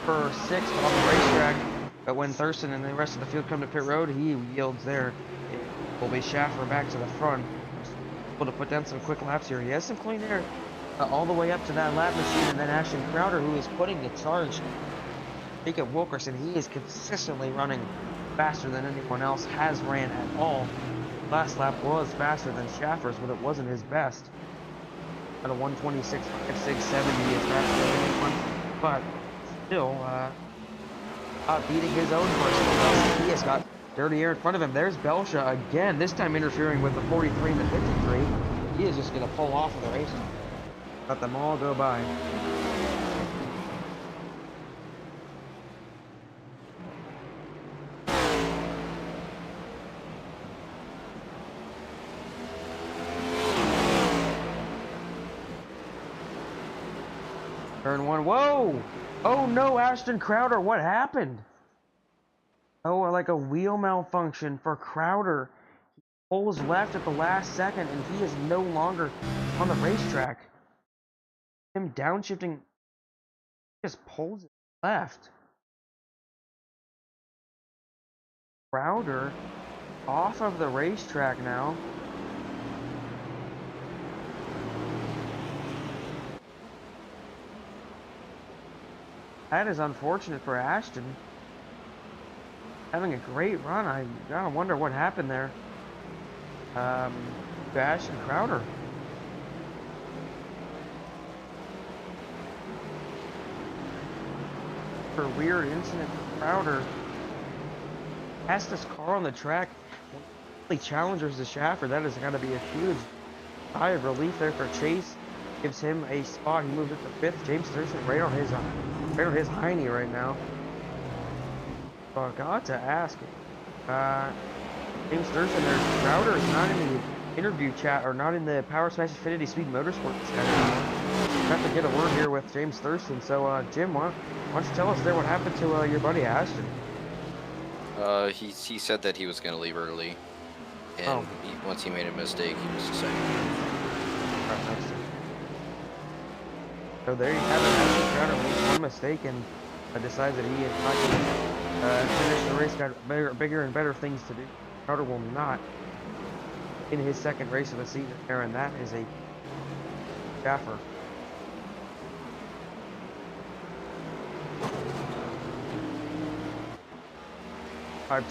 for 6th on the racetrack. But when Thurston and the rest of the field come to pit road, he yields there. It will be Schaffer back to the front. Able to put down some quick laps here. He has some clean air all the way up to that lap machine, and then Ashton Crowder, who is putting the charge. Jacob Wilkerson, he is consistently running faster than anyone else has ran at all. Last lap was faster than Schaffer's, but it wasn't his best. At a 126.670 is faster than anyone, but still beating his own personal best. He has got dirty air in front of him. There's Belcher again, this time interfering with the 43 and the 53. He is just going to pull off of the race. Let them all go by. Turn 1. Whoa! Oh no, Ashton Crowder, what happened? Oh, like a wheel malfunction for Crowder. He pulls left at the last second, and he is no longer on the racetrack. Him downshifting, just pulls it left. Crowder off of the racetrack now. That is unfortunate for Ashton. Having a great run. I gotta wonder what happened there. To Ashton Crowder. For a weird incident for Crowder. Fastest car on the track. Challengers the Schaffer. That is going to be a huge sigh of relief there for Chase. Gives him a spot. He moves up to 5th. James Thurston right on his hiney right now. So I got to ask, James Thurston, there's Crowder is not in the interview chat or not in the Power Smash Infinity Speed Motorsport chat anymore. Have to get a word here with James Thurston. So Jim, why don't you tell us there what happened to your buddy Ashton? He said that he was going to leave early. And once he made a mistake, he was deciding. So there you have it. Ashton Crowder makes one mistake and decides that he is not going to finish the race. Got bigger and better things to do. Crowder will not in his second race of the season there, and that is a Schaffer.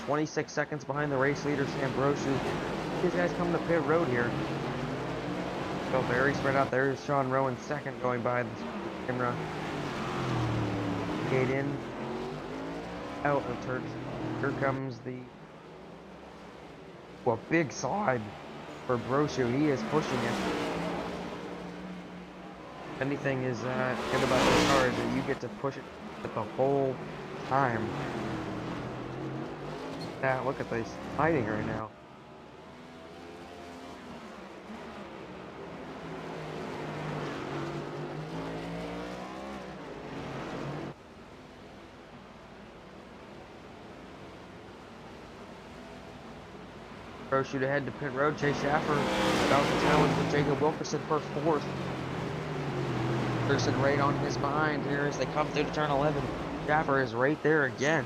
26 seconds behind the race leader, Sam Brochu. These guys come to pit road here. So very spread out. There's Sean Rowan second going by the camera. Gate in. Out of turn. Here comes the big side for Brochu. He is pushing it. If anything is good about this car is that you get to push it the whole time. Yeah, look at this fighting right now. Brochu to head to pit road. Chase Schaffer about to challenge with Jacob Wilkerson for 4th. Wilkerson right on his behind here as they come through to turn 11. Schaffer is right there again.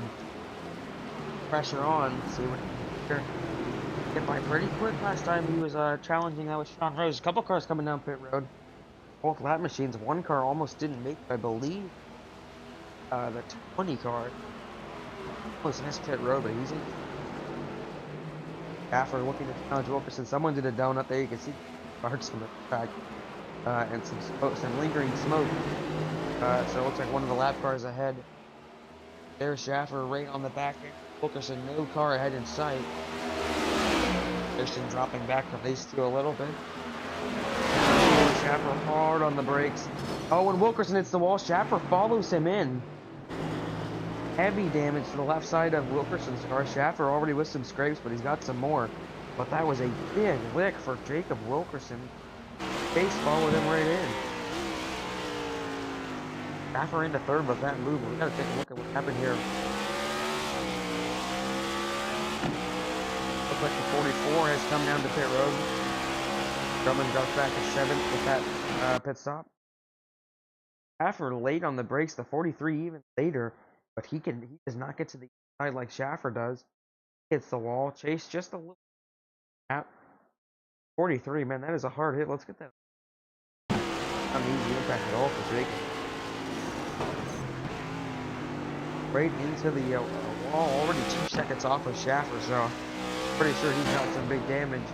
Pressure on. See what get by pretty quick last time he was challenging. That was Sean Rose. A couple cars coming down pit road. Both lap machines. One car almost didn't make it, I believe. The 20 car almost missed pit road, but he's in. After looking at challenge Wilkerson, someone did a donut there. You can see sparks from the track and some lingering smoke. So it looks like one of the lap cars ahead. There's Schaffer right on the back end. Wilkerson, no car ahead in sight. Christian dropping back from these two a little bit. Schaffer hard on the brakes. Oh, when Wilkerson hits the wall, Schaffer follows him in. Heavy damage to the left side of Wilkerson's car. Schaffer already with some scrapes, but he's got some more. But that was a big lick for Jacob Wilkerson. Chase followed him right in. Schaffer into 3rd with that move. We gotta take a look at what happened here. Looks like the 44 has come down to pit road. Drummond drops back to 7th with that pit stop. Schaffer late on the brakes, the 43 even later, but he does not get to the side like Schaffer does. Hits the wall. Chase just a little at 43, man, that is a hard hit. Let's get that. Not an easy impact at all for Jacob. Right into the wall, already 2 seconds off of Schaffer, so pretty sure he's got some big damage.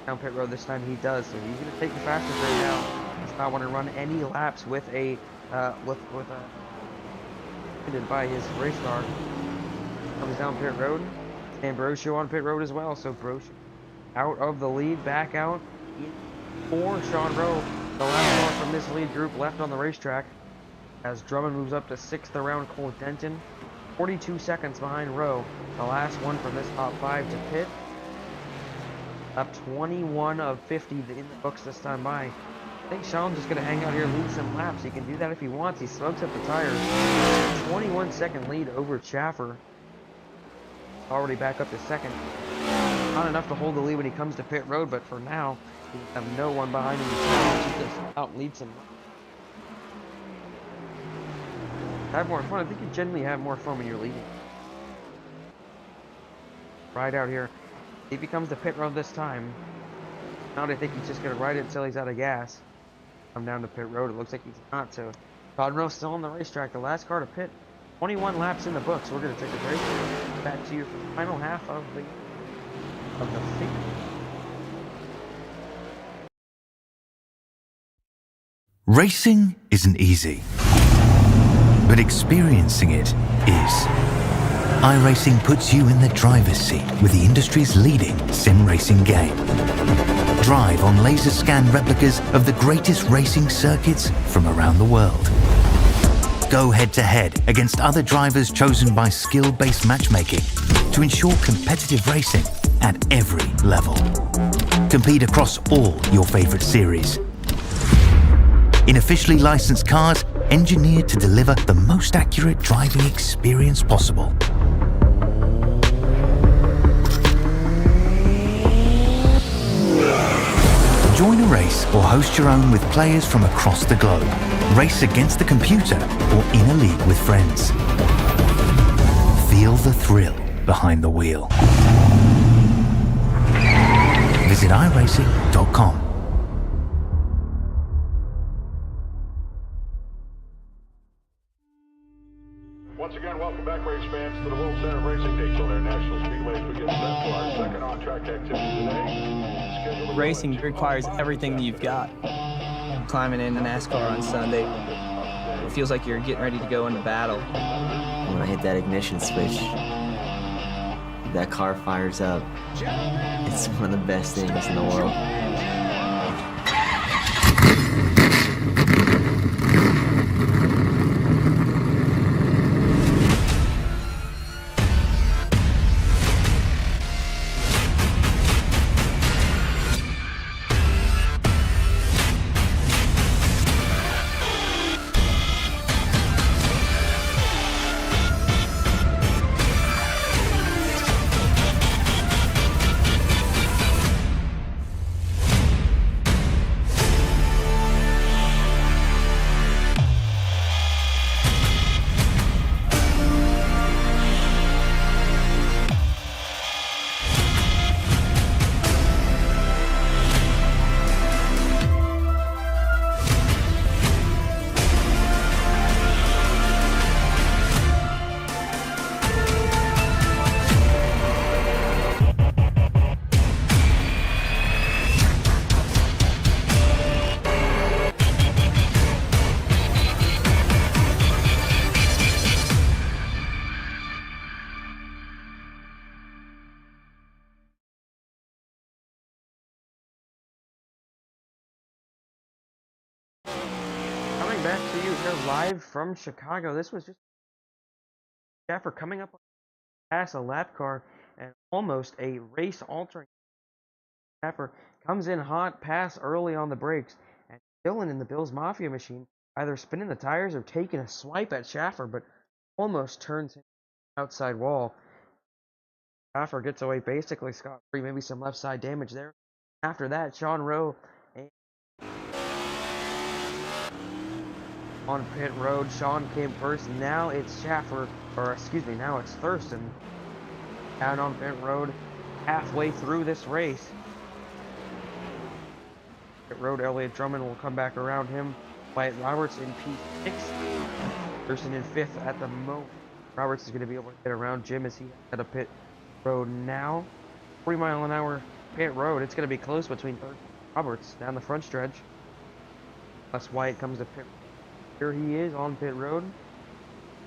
Down pit road this time he does, so he's gonna take the fastest right now. Does not want to run any laps with a hidden by his race car. Comes down pit road, and Brochu on pit road as well. So Brochu out of the lead, back out for Sean Rowe. The last car from this lead group left on the racetrack as Drummond moves up to 6th around Cole Denton. 42 seconds behind Rowe. The last one from this top 5 to pit. Up 21 of 50 in the books this time by. I think Sean's just going to hang out here and lead some laps. He can do that if he wants. He smokes up the tires. 21-second lead over Schaffer. Already back up to 2nd. Not enough to hold the lead when he comes to pit road, but for now, he have no one behind him to just out and lead some. Have more fun. I think you generally have more fun when you're leading. Ride out here. If he comes to pit road this time, now I think he's just going to ride it until he's out of gas. Come down to pit road. It looks like he's not, so Todd Rowe still on the racetrack. The last car to pit. 21 laps in the books. We're going to take a break. Back to you for the final half of the feed. Racing isn't easy, but experiencing it is. iRacing puts you in the driver's seat with the industry's leading sim racing game. Drive on laser scan replicas of the greatest racing circuits from around the world. Go head-to-head against other drivers chosen by skill-based matchmaking to ensure competitive racing at every level. Compete across all your favorite series. In officially licensed cars, engineered to deliver the most accurate driving experience possible. Join a race or host your own with players from across the globe. Race against the computer or in a league with friends. Feel the thrill behind the wheel. Visit iRacing.com. Once again, welcome back, race fans, to the World Center of Racing, Daytona National Speedway, as we get set for our second on-track activity today. Racing requires everything that you've got. Climbing into NASCAR on Sunday, it feels like you're getting ready to go into battle. When I hit that ignition switch, that car fires up. It's one of the best things in the world. Back to you here live from Chicago. This was just Schaffer coming up past a lap car and almost a race altering. Schaffer comes in hot, pass early on the brakes, and Dylan in the Bills Mafia machine either spinning the tires or taking a swipe at Schaffer, but almost turns him outside wall. Schaffer gets away basically scot-free, maybe some left side damage there. After that, Sean Rowe on pit road. Sean came first. Now it's Schaffer, or excuse me, now it's Thurston down on pit road halfway through this race. Pit road, Elliott Drummond will come back around him. Wyatt Roberts in P6. Thurston in 5th at the moment. Roberts is going to be able to get around Jim as he at a pit road now. 40 mile an hour pit road. It's going to be close between Thurston and Roberts down the front stretch. Plus Wyatt comes to pit. Here he is on pit road.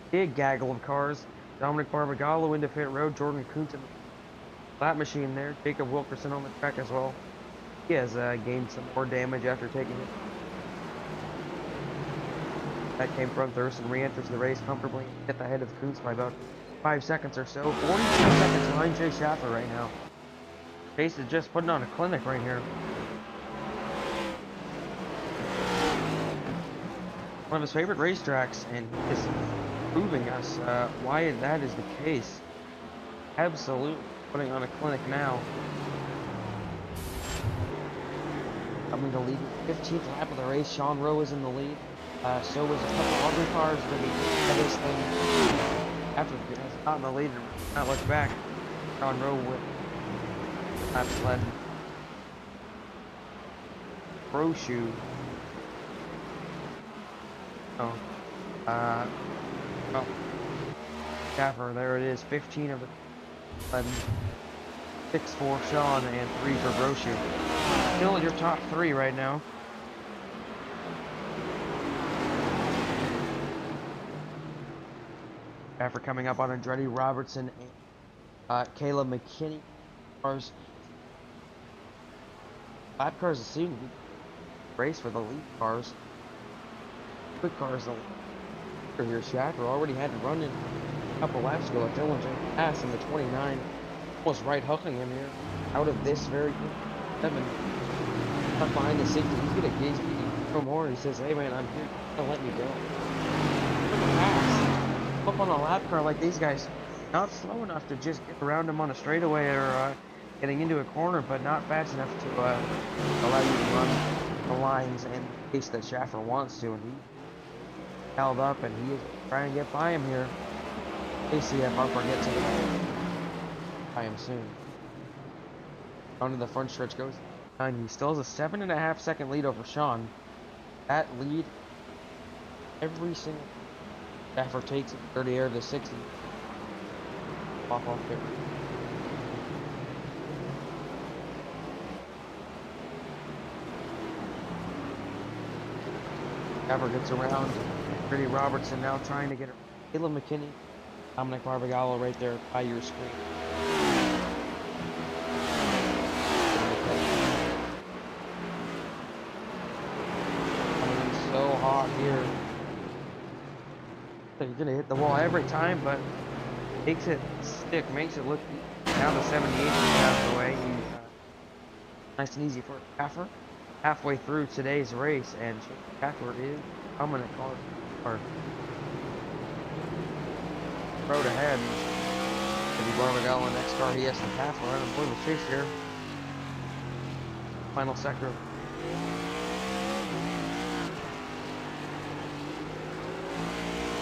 Big gaggle of cars. Dominic Barbagallo into pit road. Jordan Kuntz in the lap machine there. Jacob Wilkerson on the track as well. He has gained some more damage after taking it. That came from Thurston. Re-enters the race comfortably. Hit the head of Kuntz by about 5 seconds or so. 42 seconds behind Jay Schaffer right now. Chase is just putting on a clinic right here. One of his favorite racetracks, and is proving us why that is the case. Absolutely putting on a clinic now. Coming to lead, 15th lap of the race. Sean Rowe is in the lead. So was a couple other cars, but he had this thing after not in the lead and not look back. Sean Rowe with laps led. Pro shoe. Oh, Well, Schaffer, there it is, 15 of the 11. 6 for Sean and 3 for Brochu. Still your top 3 right now. After coming up on Andretti Robertson and Caleb McKinney cars. Lap cars seem to be race for the lead cars. Quick cars, the here Schaffer already had to run in a couple laps ago. Dillinger passed in the 29, almost right hooking him here. Out of this very good 7. Up behind the 60, he's gonna gauge no more. He says, "Hey man, I'm here. Don't let me go." Pass. Up on a lap car like these guys, not slow enough to just get around him on a straightaway or getting into a corner, but not fast enough to allow you to run the lines in the pace that Schaffer wants to, and he held up, and he is trying to get by him here. ACF Upper get to the by him soon. Onto the front stretch goes, and he still has a 7.5 second lead over Sean. That lead, every single Schaffer takes it 30 air to 60. Off here. Schaffer gets around. Pretty Robertson now trying to get her. Caleb McKinney, Dominic Barbagallo right there by your screen. Coming in so hot here. So you're gonna hit the wall every time, but makes it stick, makes it look down to 78 out of the way. Nice and easy for Schaffer. Halfway through today's race, and Schaffer is coming to car. Road ahead. Maybe Barbagallo next car, he has to pass right on board the chase here. Final sector.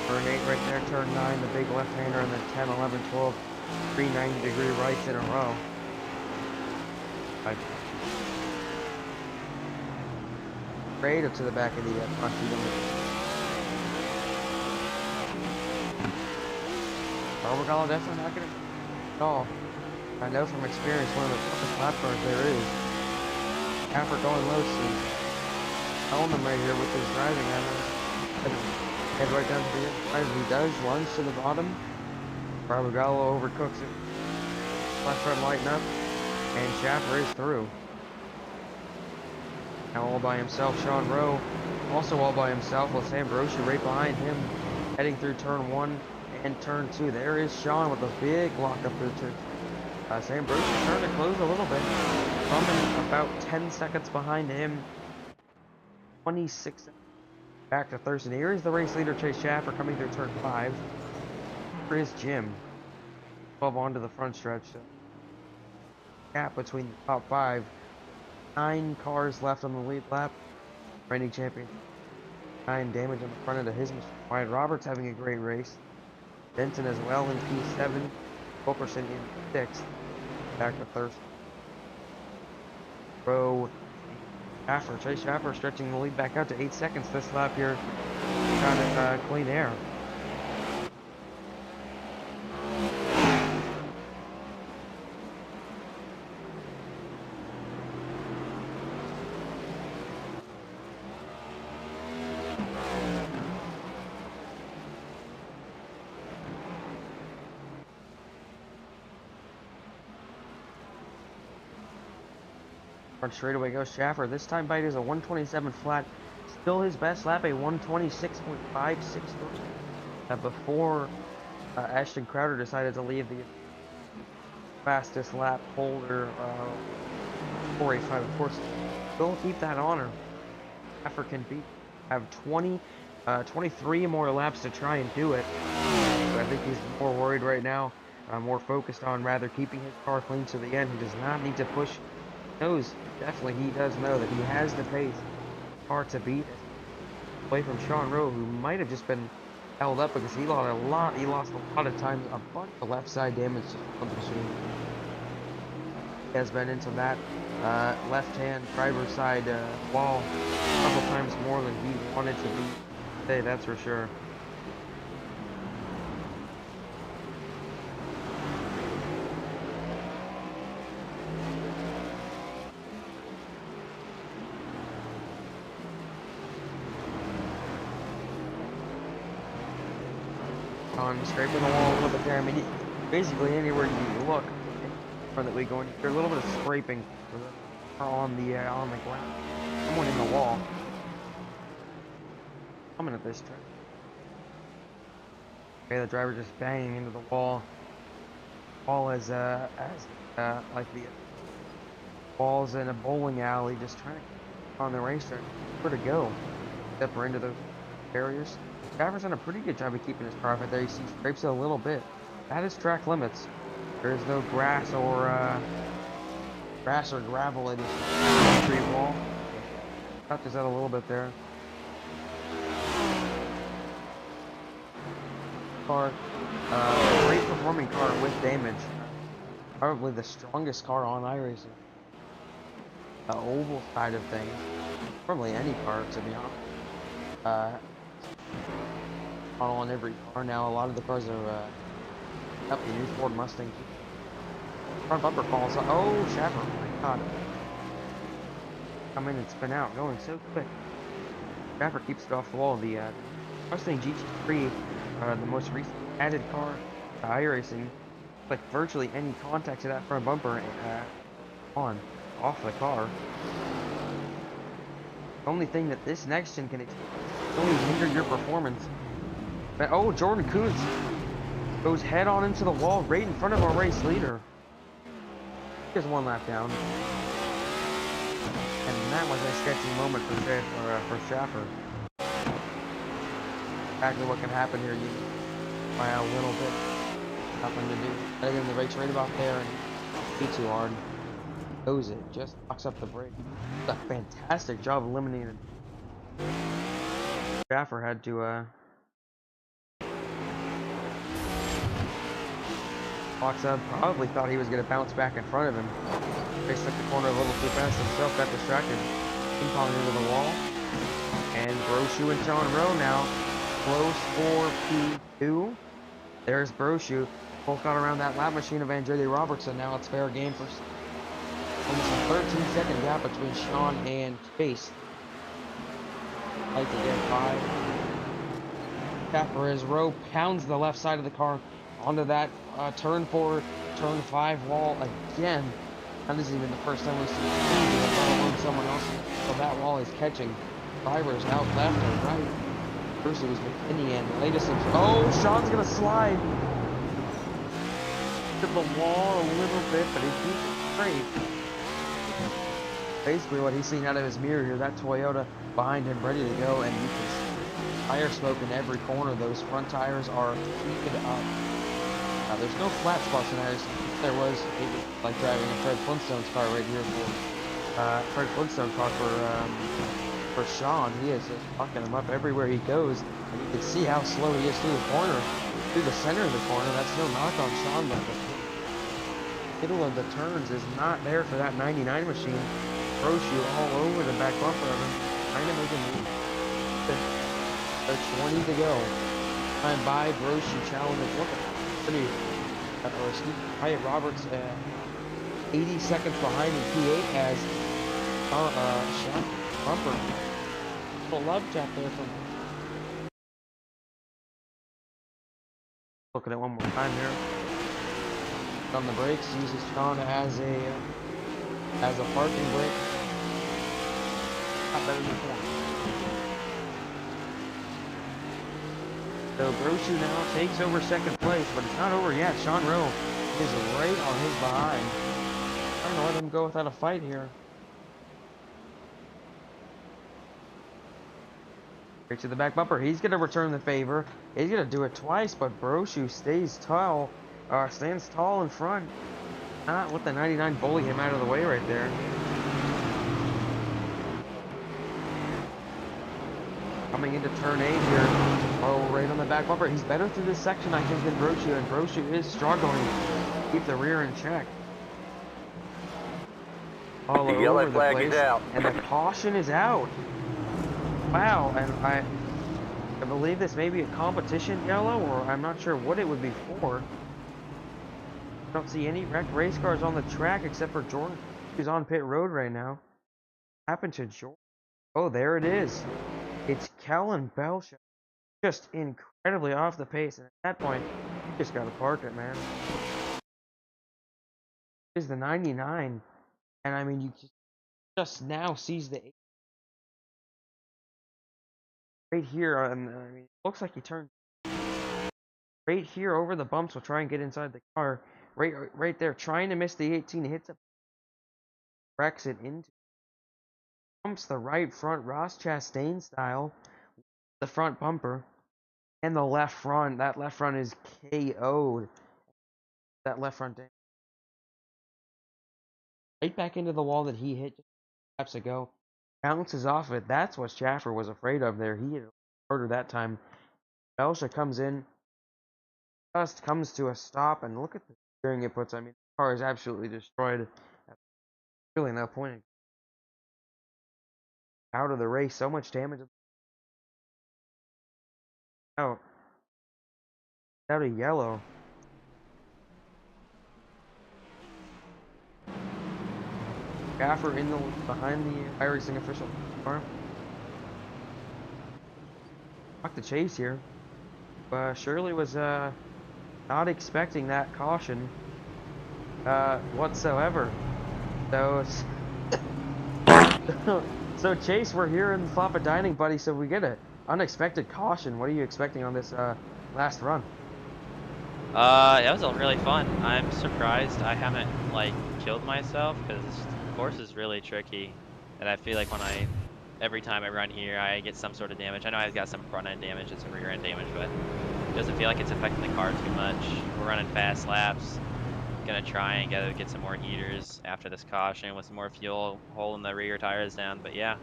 Turn 8 right there, turn 9, the big left-hander, and then 10, 11, 12, 3 90-degree rights in a row. Straight up to the back of the front feet. Barbagallo definitely not going to at all. I know from experience one of the toughest lap cars there is. After going low speed. Telling him right here with his driving head right down to the inside. He does lunge to the bottom. Barbagallo overcooks it. Left front lighten up. And Schaffer is through. Now all by himself, Sean Rowe. Also all by himself with Sam Brochu right behind him. Heading through turn 1. And turn 2, there is Sean with a big block up through turn. Sam Brochu starting to close a little bit. Coming about 10 seconds behind him. 26 seconds back to Thurston. Here is the race leader, Chase Schaffer, coming through turn 5. Here is Jim. 12 onto the front stretch. So gap between the top 5. 9 cars left on the lead lap. Reigning champion. 9 damage on the front end of his machine. Wyatt Roberts having a great race. Benton as well in P7, Wilkerson in 6th, back to Thurston. Rowe, Schaffer, Chase Schaffer stretching the lead back out to 8 seconds this lap here, trying to clean air. Straightaway goes Schaffer. This time bite is a 127 flat. Still his best lap, a 126.563. Before Ashton Crowder decided to leave the fastest lap holder 485. Of course, still keep that honor. Schaffer can have 23 more laps to try and do it. So I think he's more worried right now, more focused on rather keeping his car clean to the end. He does not need to push. Definitely he does know that he has the pace car to beat away from Sean Rowe, who might have just been held up because he lost a lot of time, a bunch of left side damage on the machine. He has been into that left hand driver's side wall a couple times more than he wanted to be today, that's for sure. On scraping the wall a little bit there. I mean, basically anywhere you look, that we go in, there's a little bit of scraping on the ground. Someone in the wall. Coming at this track. Okay, the driver just banging into the wall. Wall is like the walls in a bowling alley, just trying to get on the racetrack. Where to go? Step her into those barriers. The driver's done a pretty good job of keeping his car out there. You see, scrapes it a little bit. That is track limits. There is no grass or gravel in this concrete wall. Touches out a little bit there. Car, great performing car with damage. Probably the strongest car on iRacing. The oval side of things. Probably any car, to be honest. On every car now. A lot of the cars are up the new Ford Mustang. Front bumper falls. Oh, Shaffer! Oh my God! Come in and spin out, going so quick. Shaffer keeps it off the wall. The Mustang GT3, the most recent added car to iRacing, like virtually any contact to that front bumper off the car. The only thing that this next gen can only hinder your performance. But, oh, Jordan Kuntz goes head on into the wall right in front of our race leader. Here's one lap down. And that was a sketchy moment for Schaffer. Exactly what can happen here. You by a little bit. Nothing to do. Better than the brakes right about there and be too hard. Knows it. Just locks up the brake. It's a fantastic job eliminating. Schaffer had to walks up, probably thought he was going to bounce back in front of him. He took the corner a little too fast himself, got distracted. Ping-ponged into the wall. And Brochu and John Rowe now close for P2. There's Brochu. Both got around that lap machine of Andretti Robertson. Now it's fair game for almost a 13-second gap between Sean and Chase. Like to get by. Capper as Rowe pounds the left side of the car onto that turn 4, turn 5 wall again. That isn't even the first time we've seen someone else. So that wall is catching drivers out left and right. First it was McKinney and latest. Oh, Sean's gonna slide to the wall a little bit, but he keeps it straight. Basically, what he's seen out of his mirror here, that Toyota behind him ready to go, and you can see tire smoke in every corner. Those front tires are heated up. There's no flat spots in there. There was, like driving a Fred Flintstone's car right here for Fred Flintstone car for Sean. He is just fucking him up everywhere he goes, and you can see how slow he is through the corner, through the center of the corner. That's no knock on Sean, but the middle of the turns is not there for that 99 machine. Brochu all over the back bumper of him, trying to make him move. There's 20 to go. Time by Brochu challenges. Look at pretty. Hyatt Roberts 80 seconds behind in P8 as Sean bumper. Full love tap there from. Looking at one more time here. On the brakes, uses Sean as a parking brake. Not better than one. So Brochu now takes over second place, but it's not over yet. Sean Rowe is right on his behind. Trying to let him go without a fight here. Straight to the back bumper. He's going to return the favor. He's going to do it twice, but Brochu stands tall in front. Not with the 99 bully him out of the way right there. Coming into turn 8 here. Oh, right on the back bumper. He's better through this section, I think, than Brochu, and Brochu is struggling to keep the rear in check. All over the place, and the caution is out. Wow, and I believe this may be a competition yellow, or I'm not sure what it would be for. Don't see any wrecked race cars on the track except for Jordan, who's on pit road right now. What happened to Jordan? Oh, there it is. It's Kellen Bell just incredibly off the pace. And at that point, you just gotta park it, man. Is the 99, and I mean, you just now sees the 8 right here, and I mean, it looks like he turned right here over the bumps. Will try and get inside the car, right there, trying to miss the 18. Hits it, wrecks it into bumps the right front, Ross Chastain style, the front bumper, and the left front. That left front is KO'd. That left front down. Right back into the wall that he hit just laps ago. Bounces off it. That's what Schaffer was afraid of there. He hit it harder that time. Belcher comes in, just comes to a stop, and look at the steering it puts. I mean, the car is absolutely destroyed. Really no point in out of the race. So much damage. Out of yellow. Schaffer in the behind the iRacing official car. Fuck the chase here. Shirley was not expecting that caution whatsoever. So so Chase, we're here in Floppa Dining, buddy. So we get an unexpected caution. What are you expecting on this last run? That was really fun. I'm surprised I haven't like killed myself because the course is really tricky, and I feel like every time I run here, I get some sort of damage. I know I've got some front end damage and some rear end damage, but it doesn't feel like it's affecting the car too much. We're running fast laps. Gonna try and get some more heaters after this caution with some more fuel, holding the rear tires down. But yeah,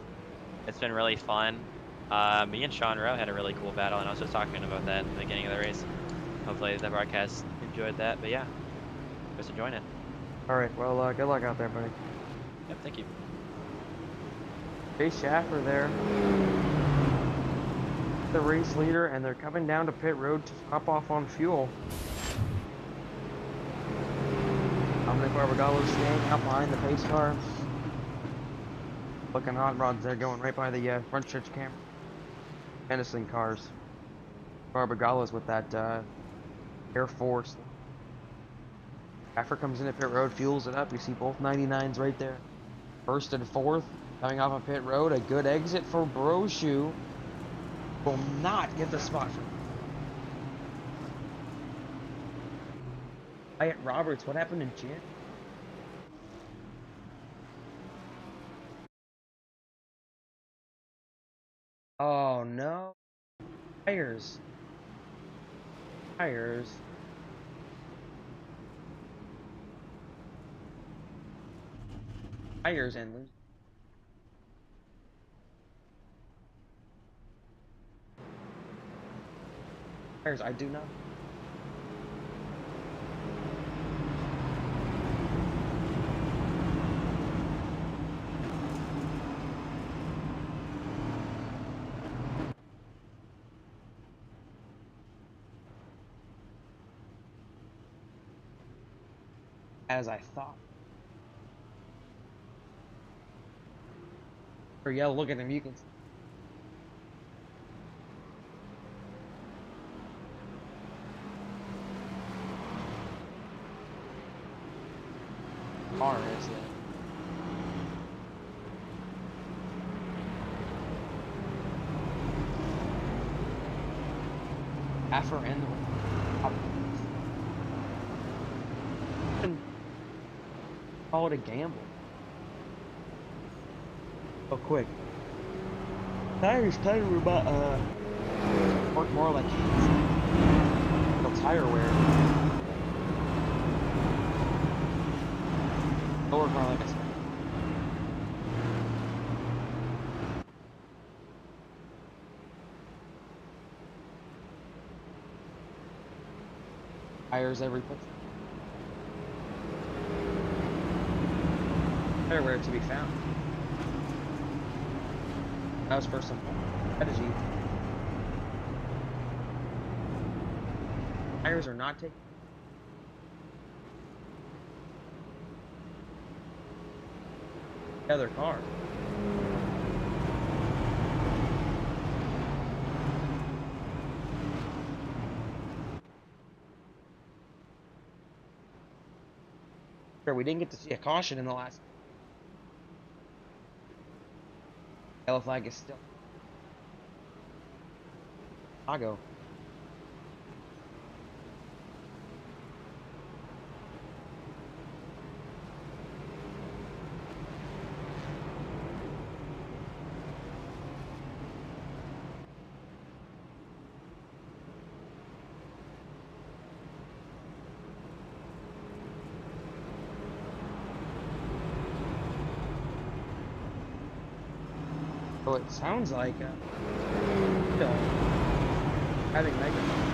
it's been really fun. Me and Sean Rowe had a really cool battle, and I was just talking about that in the beginning of the race. Hopefully the broadcast enjoyed that. But yeah, just enjoying it. All right. Well, good luck out there, buddy. Yep. Thank you. Chase Schaffer there, the race leader, and they're coming down to pit road to top off on fuel. Dominic Barbagallo staying out behind the pace car. Looking hot rods there, going right by the front stretch camera. Menacing cars. Barbagallo's with that Air Force. Schaffer comes in at pit road, fuels it up. You see both 99s right there. First and fourth. Coming off of pit road, a good exit for Brochu. Will not get the spot for Wyatt Roberts. What happened in Jan? Oh no. Tires. And loose. I do not. As I thought. Or yeah, look at him. You can. Car is it? After and call it a gamble. Oh, quick. Tires kind of about work more like tire wear. They'll work more like a tires every place. Tire wear to be found. That was for some strategy. Tires are not taking. The other car. Sure, we didn't get to see a caution in the last. Yellow flag is still. Chicago. So it sounds like having megaphone.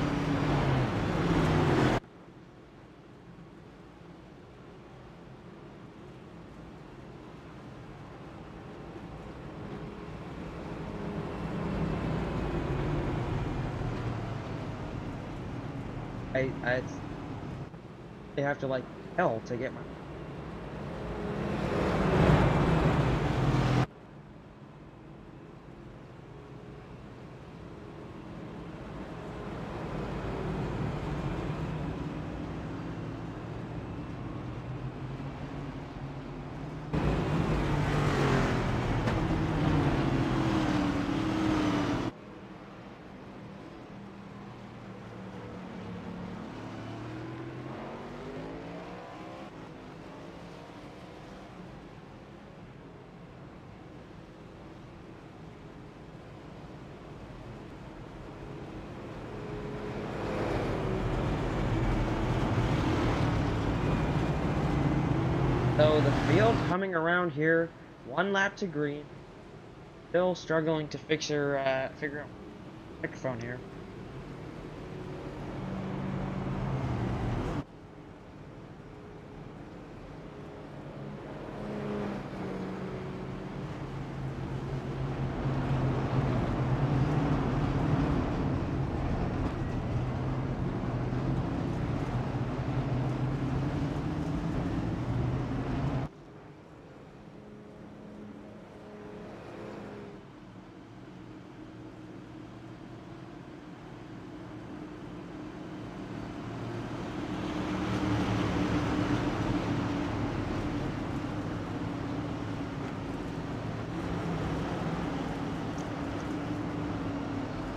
They have to like hell to get my. So the field coming around here, 1 lap to green. Still struggling to figure out microphone here.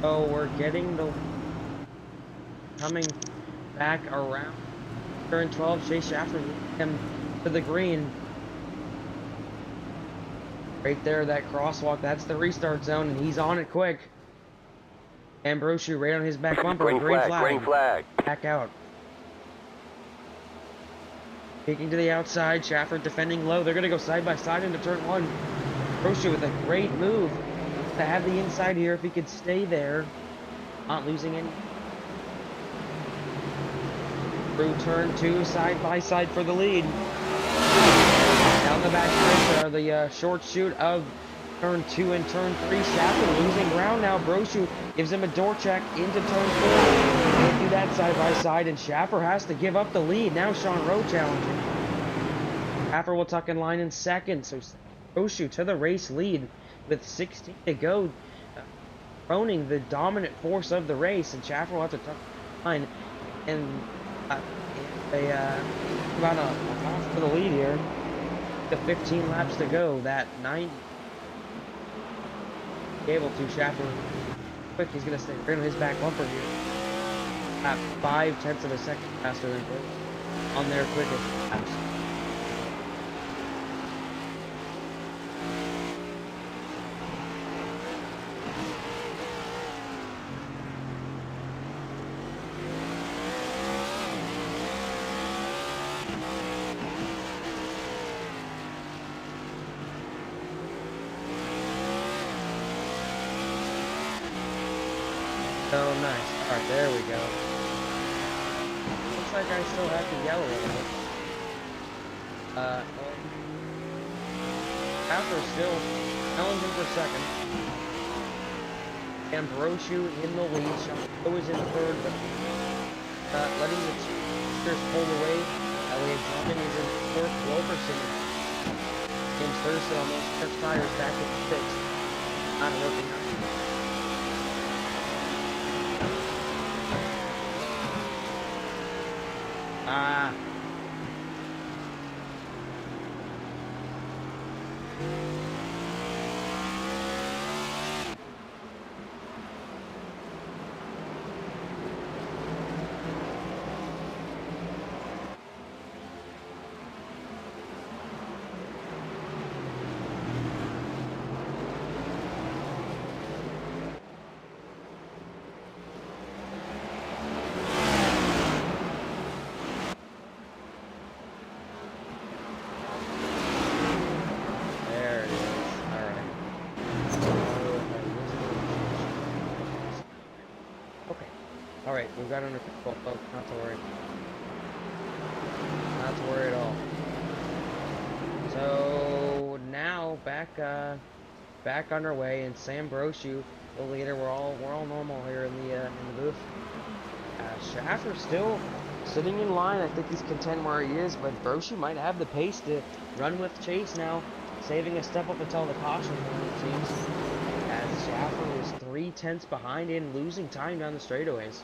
So we're getting the coming back around turn 12. Chase Shaffer him to the green. Right there, that crosswalk, that's the restart zone, and he's on it quick. Ambrosiu right on his back bumper. Green flag. Back out. Taking to the outside, Shaffer defending low. They're going to go side by side into turn 1. Ambrosiu with a great move to have the inside here if he could stay there. Not losing any. Through turn 2, side by side for the lead. Down the back stretch are the short shoot of turn 2 and turn 3. Shaffer losing ground now. Ambrosiu gives him a door check into turn 4. Can't do that side by side, and Shaffer has to give up the lead. Now Sean Rowe challenging. Shaffer will tuck in line in second, so Ambrosiu to the race lead with 16 to go, owning the dominant force of the race, and Shaffer will have to tuck in line, and they about a half for the lead here. The 15 laps to go. That 90 able to Shaffer quick. He's gonna stay right on his back bumper here. At 5/10 of a second faster than Brooks on their quickest laps. Oh, nice. Alright, there we go. Looks like I still have to yell a little bit. After still challenging for second. Ambrosiu in the lead. Shaw is in third, but letting the cheaters pull away. Elliott Drummond is in fourth. Wilkerson. James Thurston on those first tires back in sixth. Not working out. Alright, we've got it under control, folks. Not to worry. Not to worry at all. So now back underway, and Sam Brochu, the leader. We're all normal here in the booth. Schaffer still sitting in line. I think he's content where he is, but Brochu might have the pace to run with Chase now, saving a step up until the caution line, it seems, as Schaffer was 3/10 behind and losing time down the straightaways.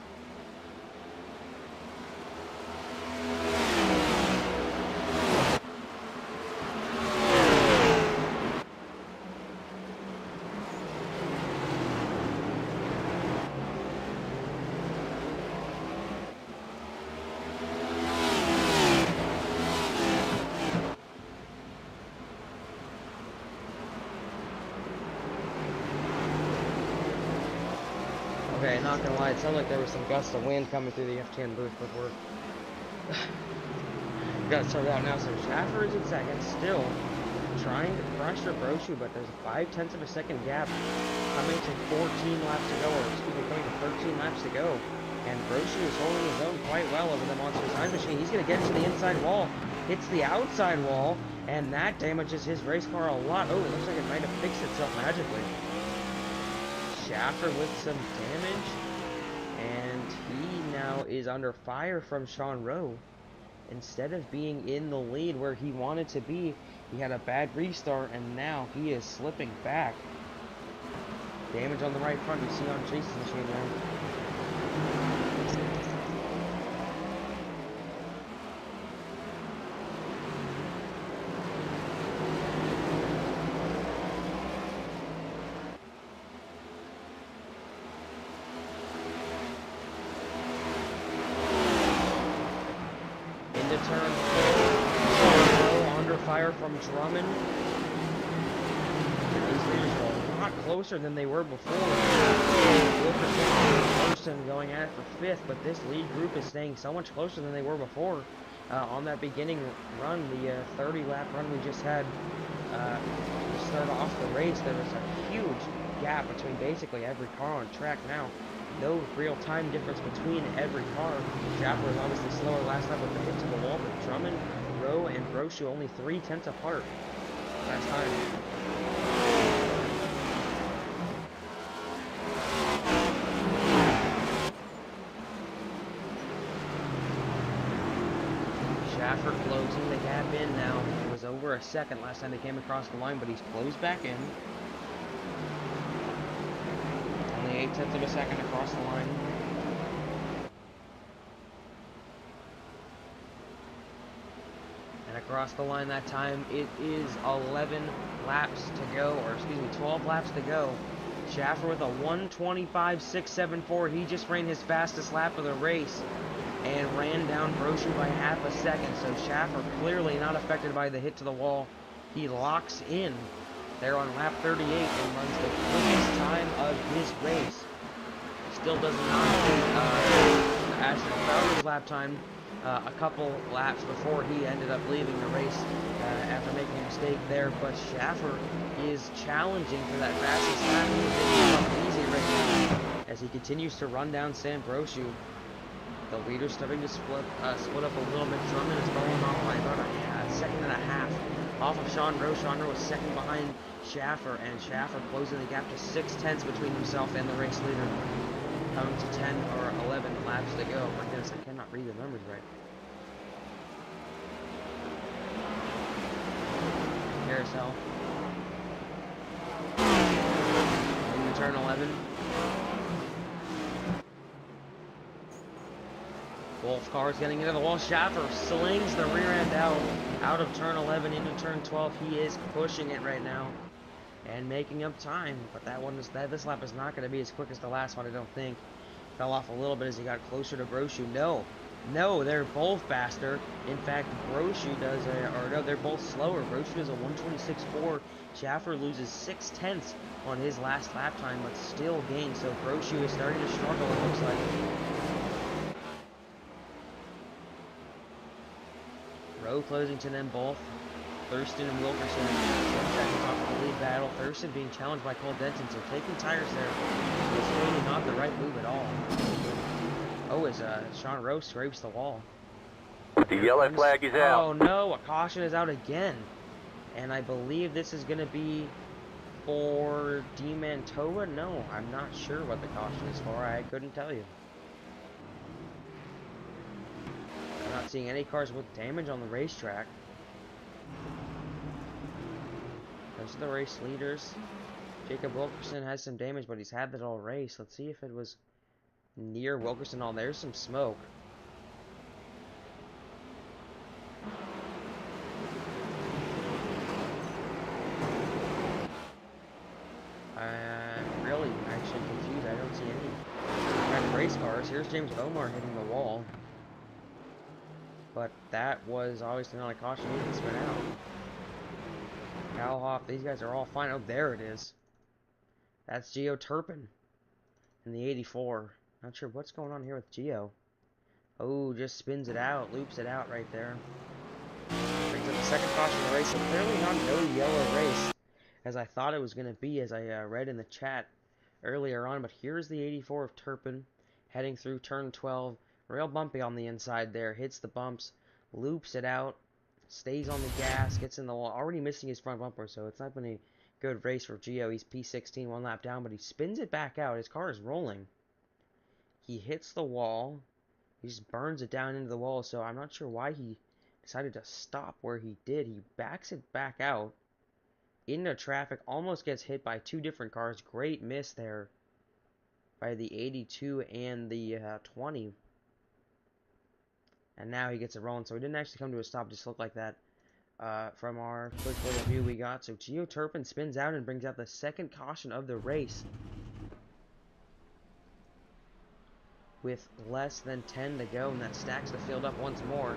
Okay, not gonna lie, it sounded like there was some gusts of wind coming through the FTN booth, but we're got to start out now. So Schaffer is in second, still trying to pressure Brochu, but there's a 0.5 of a second gap coming to 14 laps to go, or excuse me, coming to 13 laps to go. And Brochu is holding his own quite well over the Monster Time Machine. He's gonna get to the inside wall, hits the outside wall, and that damages his race car a lot. Oh, it looks like it might have fixed itself magically. Schaffer with some damage, and he now is under fire from Sean Rowe. Instead of being in the lead where he wanted to be, he had a bad restart, and now he is slipping back. Damage on the right front, you see on Chase's machine there. Turn 4, under fire from Drummond. These leaders are a lot closer than they were before. Wilkerson going at it for 5th, but this lead group is staying so much closer than they were before. On that beginning run, the 30-lap run we just had to start off the race, there was a huge gap between basically every car on track. Now, no real time difference between every car. Schaffer was obviously slower last time with the hit to the wall, but Drummond, Rowe, and Brochu only 3/10 apart last time. Schaffer closing the gap in now. It was over a second last time they came across the line, but he's closed back in. 0.8 of a second across the line. And across the line that time, it is 11 laps to go, or excuse me, 12 laps to go. Schaffer with a 1:25.674. He just ran his fastest lap of the race and ran down Brochu by half a second. So Schaffer clearly not affected by the hit to the wall. He locks in there on lap 38 and runs the quickest time of his race. Still does not beat Ashton Crowder's lap time a couple laps before he ended up leaving the race after making a mistake there. But Schaffer is challenging for that fastest lap. He's easy right now as he continues to run down Sam Brochu. The leader's starting to split up a little bit. Drummond is going off by about a second and a half off of Sean Rowe. Sean Rowe is second behind Schaffer, and Schaffer closing the gap to 6/10 between himself and the race leader. Coming to 10 or 11 laps to go. My goodness, I cannot read the numbers right. Carousel. In turn 11. Both cars getting into the wall. Schaffer slings the rear end out of turn 11 into turn 12. He is pushing it right now and making up time, but this lap is not going to be as quick as the last one, I don't think. Fell off a little bit as he got closer to Brochu. No, they're both faster. In fact, they're both slower. Brochu does a 1:26.4. Schaffer loses 6/10 on his last lap time, but still gains. So Brochu is starting to struggle, it looks like. Rowe closing to them both. Thurston and Wilkerson seconds off the lead battle. Thurston being challenged by Cole Denton, so taking tires there is really not the right move at all. Oh, as Sean Rowe scrapes the wall. The yellow flag is out. Oh no, a caution is out again. And I believe this is going to be for Mantova. No, I'm not sure what the caution is for. I couldn't tell you. I'm not seeing any cars with damage on the racetrack. Those are the race leaders. Jacob Wilkerson has some damage, but he's had that all race. Let's see if it was near Wilkerson. Oh, there's some smoke. I'm really actually confused. I don't see any red race cars. Here's James Bomar hitting the wall. But that was obviously not a caution. He didn't spin out. Kalhoff, these guys are all fine. Oh, there it is. That's Gio Turpin in the 84. Not sure what's going on here with Gio. Oh, just spins it out, loops it out right there. Brings up the second caution of the race. So clearly not no yellow race, as I thought it was going to be, as I read in the chat earlier on. But here's the 84 of Turpin heading through turn 12. Real bumpy on the inside there. Hits the bumps, loops it out, stays on the gas, gets in the wall. Already missing his front bumper, so it's not been a good race for Gio. He's P16, one lap down, but he spins it back out. His car is rolling. He hits the wall. He just burns it down into the wall, so I'm not sure why he decided to stop where he did. He backs it back out into traffic, almost gets hit by two different cars. Great miss there by the 82 and the 20. And now he gets it rolling, so he didn't actually come to a stop, just looked like that from our quick little view we got. So Gio Turpin spins out and brings out the second caution of the race with less than 10 to go, and that stacks the field up once more.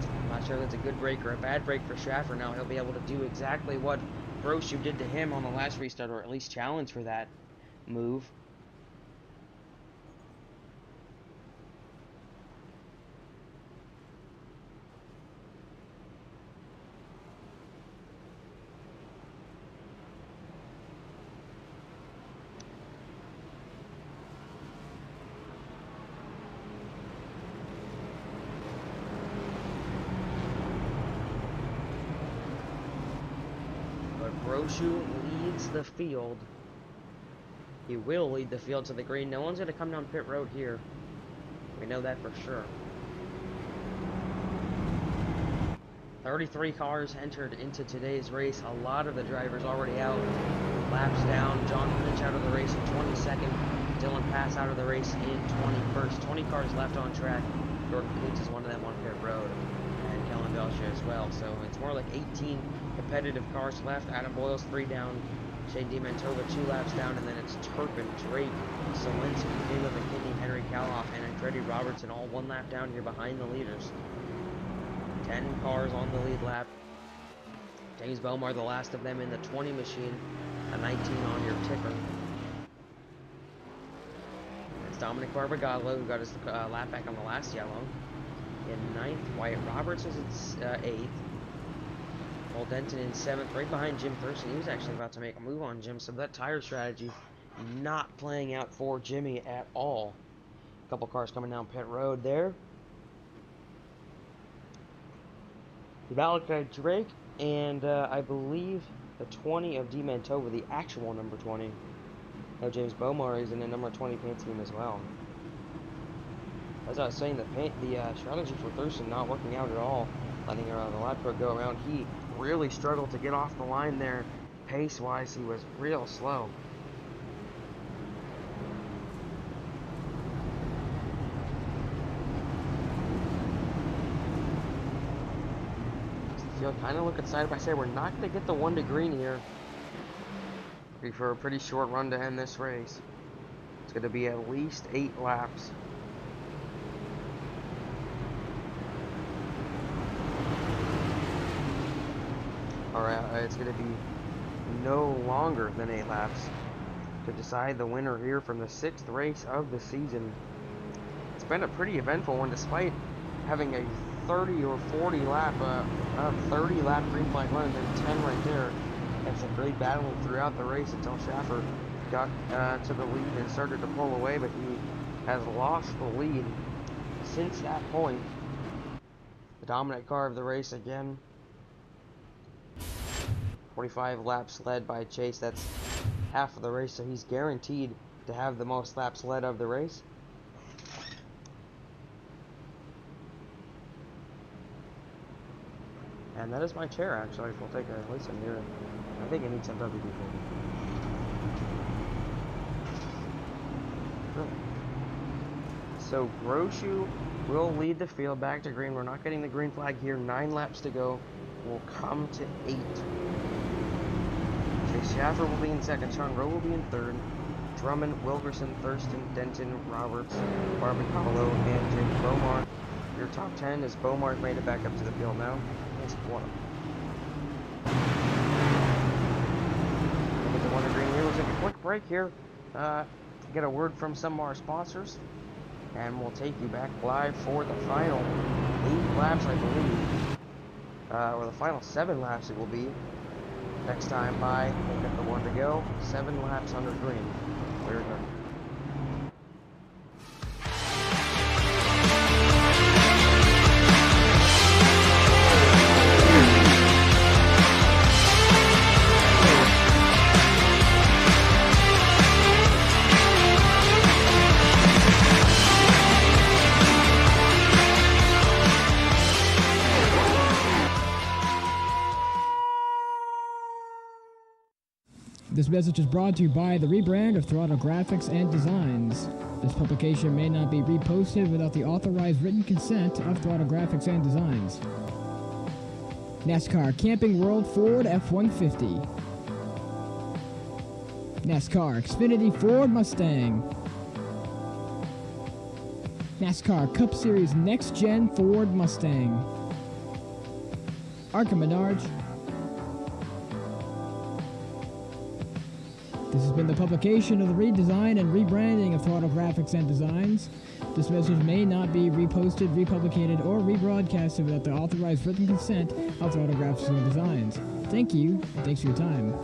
I'm not sure if that's a good break or a bad break for Schaffer. Now he'll be able to do exactly what Brochu did to him on the last restart, or at least challenge for that move. Brochu leads the field. He will lead the field to the green. No one's going to come down pit road here. We know that for sure. 33 cars entered into today's race. A lot of the drivers already out. Laps down. John Lynch out of the race in 22nd. Dylan Pass out of the race in 21st. 20 cars left on track. Jordan Koontz is one of them on pit road. And Kellen Belcher as well. So it's more like 18 competitive cars left. Adam Boyle's 3 down. Shane DiMantova 2 laps down. And then it's Turpin, Drake, Solinsky, Caleb McKinney, Henry Kalhoff, and Andretti Robertson all 1 lap down here behind the leaders. 10 cars on the lead lap. James Bomar, the last of them in the 20 machine. A 19 on your ticker. It's Dominic Barbagallo, who got his lap back on the last yellow. In 9th, Wyatt Roberts was in 8th. Paul Denton in 7th, right behind Jim Thurston. He was actually about to make a move on Jim, so that tire strategy not playing out for Jimmy at all. A couple cars coming down pit road there. Malachi Drake and I believe the 20 of DiMantova, the actual number 20. Now James Bomar is in the number 20 paint scheme as well. As I was saying, the strategy for Thurston not working out at all, letting the lap pro go around. He really struggled to get off the line there. Pace-wise, he was real slow. Field kind of looking side by side. We're not going to get the 1 to green here. Be for a pretty short run to end this race. It's going to be at least 8 laps. Alright, it's going to be no longer than 8 laps to decide the winner here from the 6th race of the season. It's been a pretty eventful one, despite having a 30 or 40 lap, 30 lap green flag run, and then 10 right there. It's a great battle throughout the race until Schaffer got to the lead and started to pull away, but he has lost the lead since that point. The dominant car of the race again. 45 laps led by Chase. That's half of the race, so he's guaranteed to have the most laps led of the race. And that is my chair, actually, if we'll take a listen here. I think it needs some WD-40. So Grosjean will lead the field back to green. We're not getting the green flag here. 9 laps to go. We'll come to 8. Chase Schaffer will be in second. Sean Rowe will be in third. Drummond, Wilkerson, Thurston, Denton, Roberts, Barbacalo, and Jake Beaumont. Your top 10 is Beaumont made it back up to the field now. Let's one. We'll get the one to green here. We'll take a quick break here. Get a word from some of our sponsors. And we'll take you back live for the final 8 laps, I believe. Or the final 7 laps it will be. Next time by, we'll get the one to go. 7 laps under green. We're done. This message is brought to you by the rebrand of Throttle Graphics and Designs. This publication may not be reposted without the authorized written consent of Throttle Graphics and Designs. NASCAR Camping World Ford F-150. NASCAR Xfinity Ford Mustang. NASCAR Cup Series Next-Gen Ford Mustang. Arca Menards. This has been the publication of the redesign and rebranding of Throttle Graphics and Designs. This message may not be reposted, republicated, or rebroadcasted without the authorized written consent of Throttle Graphics and Designs. Thank you, and thanks for your time.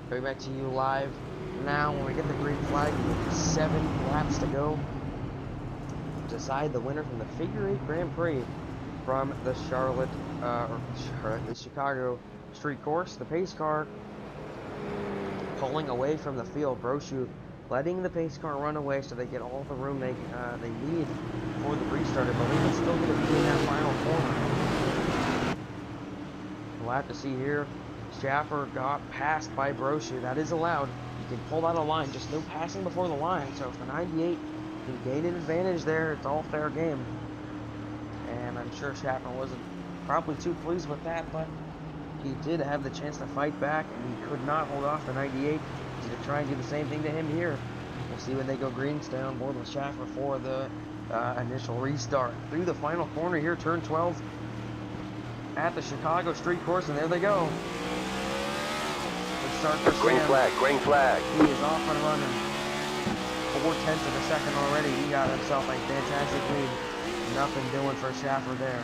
Going back to you live now. When we get the green flag, 7 laps to go. Decide the winner from the Figure 8 Grand Prix from the the Chicago Street Course. The pace car pulling away from the field. Brochu letting the pace car run away so they get all the room they need for the restart. I believe it's still going to be in that final corner. We'll have to see here. Schaffer got passed by Brochu. That is allowed. You can pull out a line, just no passing before the line. So if the 98 can gain an advantage there, it's all fair game. And I'm sure Schaffer wasn't probably too pleased with that, but he did have the chance to fight back, and he could not hold off the 98. He's going to try and do the same thing to him here. We'll see when they go greens down board with Schaffer for the initial restart. Through the final corner here, turn 12 at the Chicago Street Course, and there they go. Start for Green Sam. flag, green flag. He is off and running. 4/10 of a second already. He got himself a fantastic lead. Nothing doing for Schaffer there.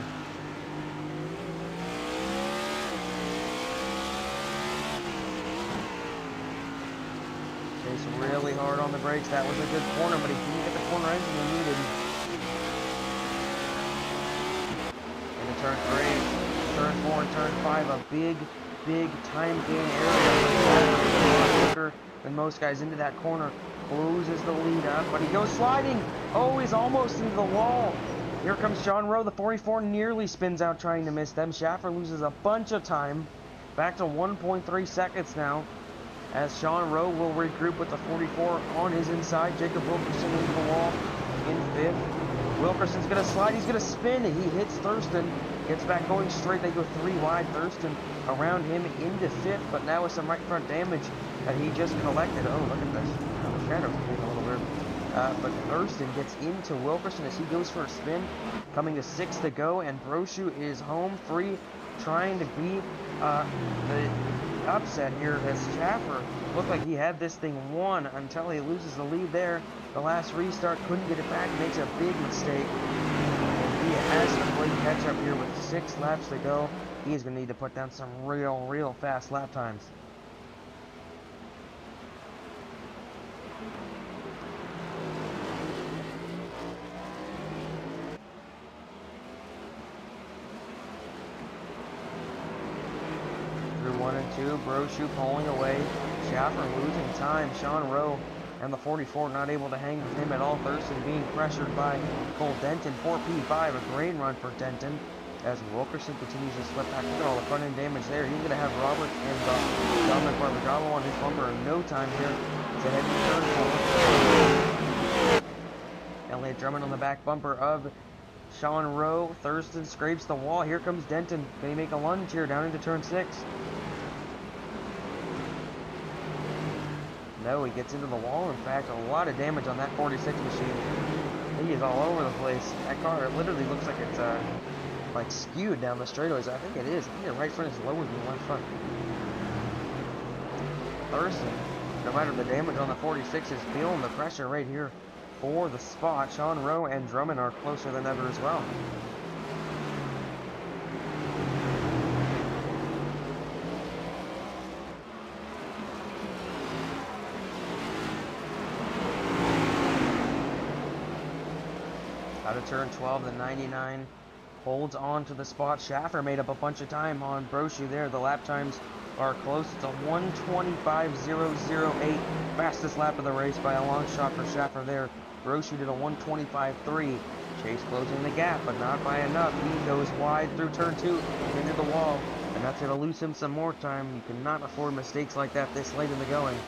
Chase really hard on the brakes. That was a good corner, but he didn't get the corner engine he needed. Into turn 3, turn 4, and turn 5. A big time gain area. Quicker than most guys into that corner. loses the lead up, but he goes sliding. Oh, he's almost into the wall. Here comes Sean Rowe. The 44 nearly spins out trying to miss them. Schaffer loses a bunch of time. Back to 1.3 seconds now, as Sean Rowe will regroup with the 44 on his inside. Jacob Wilkerson into the wall in 5th. Wilkerson's going to slide. He's going to spin. He hits Thurston. Gets back going straight. They go 3 wide. Thurston around him into 5th, but now with some right front damage that he just collected. Oh, look at this. The shadow's being a little weird. But Thurston gets into Wilkerson as he goes for a spin. Coming to 6 to go, and Brochu is home free, trying to beat the upset here as Schaffer looked like he had this thing won until he loses the lead there. The last restart, couldn't get it back, makes a big mistake. And he has to play catch up here with 6 laps to go. He's going to need to put down some real fast lap times. Through 1 and 2, Brochu pulling away. Schaffer losing time. Sean Rowe and the 44 not able to hang with him at all. Thurston being pressured by Cole Denton. 4P5, a great run for Denton as Wilkerson continues to slip back. Look at all the front end damage there. He's going to have Robert and Dominic Barbadaro on his bumper in no time here. It's a heavy turn. Elliott Drummond on the back bumper of Sean Rowe. Thurston scrapes the wall. Here comes Denton. They make a lunge here down into turn 6. No, he gets into the wall. In fact, a lot of damage on that 46 machine. He is all over the place. That car literally looks like it's like skewed down the straightaways. I think it is. I think the right front is lower than the left front. Thurston, no matter the damage on the 46, is feeling the pressure right here for the spot. Sean Rowe and Drummond are closer than ever as well. Out of turn 12, the 99 holds on to the spot. Schaffer made up a bunch of time on Brochu there. The lap times are close. It's a 1:25.008. Fastest lap of the race by a long shot for Schaffer there. Brochu did a 1:25.3. Chase closing the gap, but not by enough. He goes wide through turn 2 into the wall, and that's going to lose him some more time. You cannot afford mistakes like that this late in the going.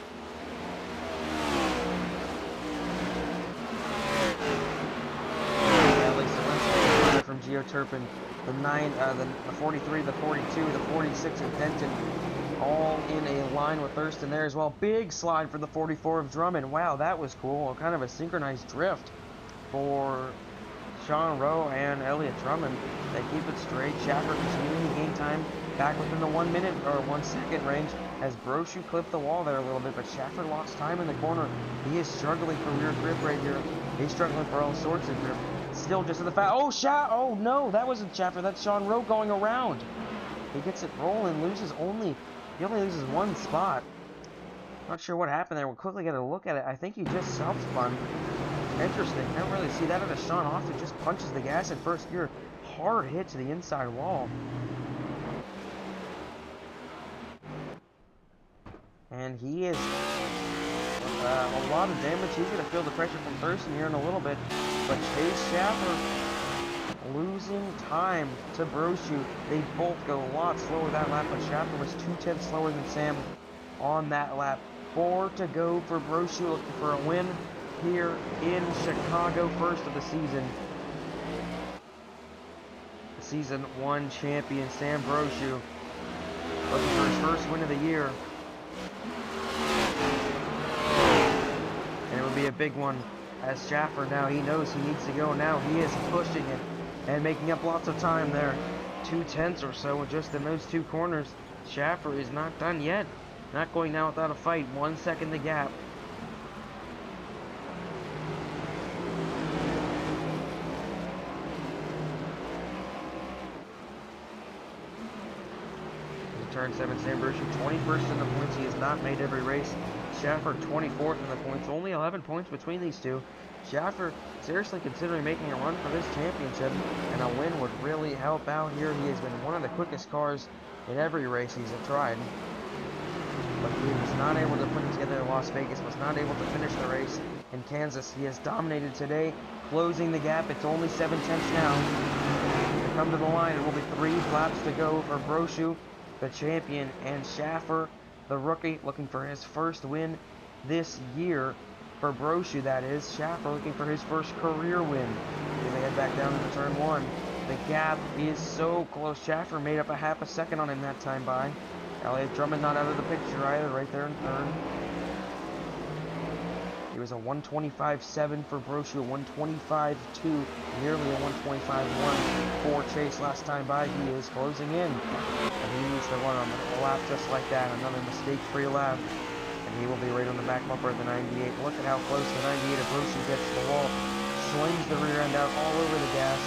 From Geo Turpin, the 43, the 42, the 46 of Denton, all in a line with Thurston there as well. Big slide for the 44 of Drummond. Wow, that was cool. Kind of a synchronized drift for Sean Rowe and Elliott Drummond. They keep it straight. Schaffer continuing to gain time back within the 1 minute or 1 second range as Brochu clipped the wall there a little bit, but Schaffer lost time in the corner. He is struggling for rear grip right here. He's struggling for all sorts of grip. Still just in the oh no, that wasn't Schaffer, that's Sean Rowe going around. He gets it rolling, he only loses 1 spot. Not sure what happened there. We'll quickly get a look at it. I think he just self-spun. Interesting. I don't really see that out of Sean Austin. Just punches the gas in first gear. Hard hit to the inside wall. And he is a lot of damage. He's going to feel the pressure from Thurston here in a little bit. But Chase Schaffer losing time to Brochu. They both go a lot slower that lap, but Schaffer was 2/10 slower than Sam on that lap. 4 to go for Brochu, looking for a win here in Chicago, first of the season. The Season 1 champion, Sam Brochu, looking for his first win of the year. And it would be a big one, as Schaffer now, he knows he needs to go now. He is pushing it and making up lots of time there. 2/10 or so just in those 2 corners. Schaffer is not done yet. Not going now without a fight. 1 second the gap. Turn 7, Sam Brochu, 21st in the points. He has not made every race. Schaffer 24th in the points. Only 11 points between these two. Schaffer seriously considering making a run for this championship, and a win would really help out here. He has been one of the quickest cars in every race he's tried. but he was not able to put it together in Las Vegas, was not able to finish the race in Kansas. He has dominated today, closing the gap. It's only 7 tenths now. To come to the line, it will be 3 laps to go for Brochu, the champion, and Schaffer, the rookie, looking for his first win this year. For Brochu, that is. Schaffer looking for his first career win. As they head back down into turn 1. The gap is so close. Schaffer made up a half a second on him that time by. Elliott Drummond not out of the picture either, right there in third. He was a 125.7 for Brochu, a 125.2, nearly a 125.1 for Chase last time by. He is closing in, and he needs to run a lap just like that, another mistake-free lap, and he will be right on the back bumper of the 98. Look at how close the 98 of Brochu gets to the wall, slings the rear end out all over the gas,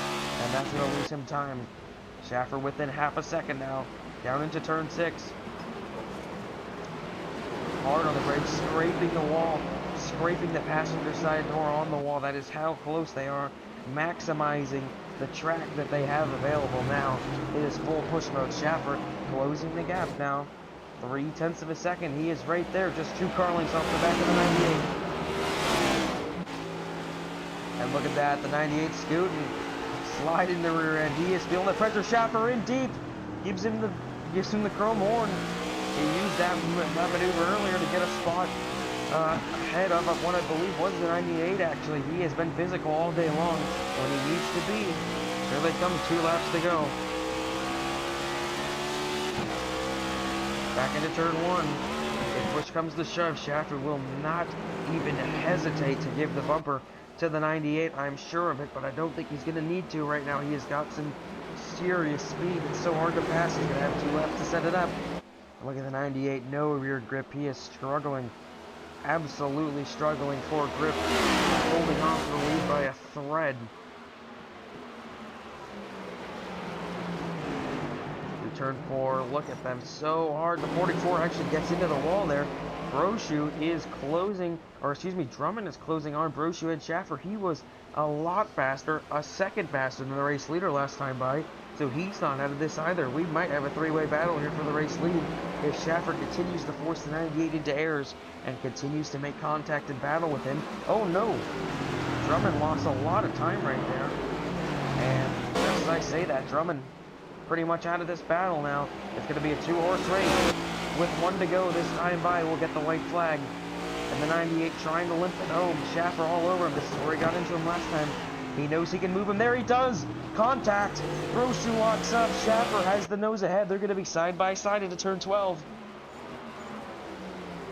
and that's going to lose him time. Schaffer within half a second now, down into turn 6. Hard on the brakes, scraping the wall, scraping the passenger side door on the wall. That is how close they are, maximizing the track that they have available now. It is full push mode. Schaffer closing the gap now. 3 tenths of a second. He is right there, just 2 car lengths off the back of the 98. And look at that, the 98 scooting, sliding the rear end. He is feeling the pressure. Schaffer in deep, gives him the chrome horn. He used that maneuver earlier to get a spot ahead of what I believe was the 98 actually. He has been physical all day long when he needs to be. Here they come, 2 laps to go. Back into turn 1. If push comes to shove, Schaffer will not even hesitate to give the bumper to the 98. I'm sure of it, but I don't think he's going to need to right now. He has got some serious speed. It's so hard to pass. He's going to have 2 laps to set it up. Look at the 98, no rear grip. He is struggling, absolutely struggling for grip, holding off the lead by a thread. Turn 4, look at them, so hard. The 44 actually gets into the wall there. Brochu is closing, or excuse me, Drummond is closing on Brochu and Schaffer. He was a lot faster, a second faster than the race leader last time by, so he's not out of this either. We might have a 3-way battle here for the race lead if Schaffer continues to force the 98 into errors and continues to make contact and battle with him. Oh no, Drummond lost a lot of time right there, and just as I say that, Drummond pretty much out of this battle now. It's going to be a 2-horse race. With 1 to go this time by, we'll get the white flag. And the 98 trying to limp it home. Schaffer all over him. This is where he got into him last time. He knows he can move him. There he does! Contact! Brochu locks up. Schaffer has the nose ahead. They're going to be side by side into turn 12.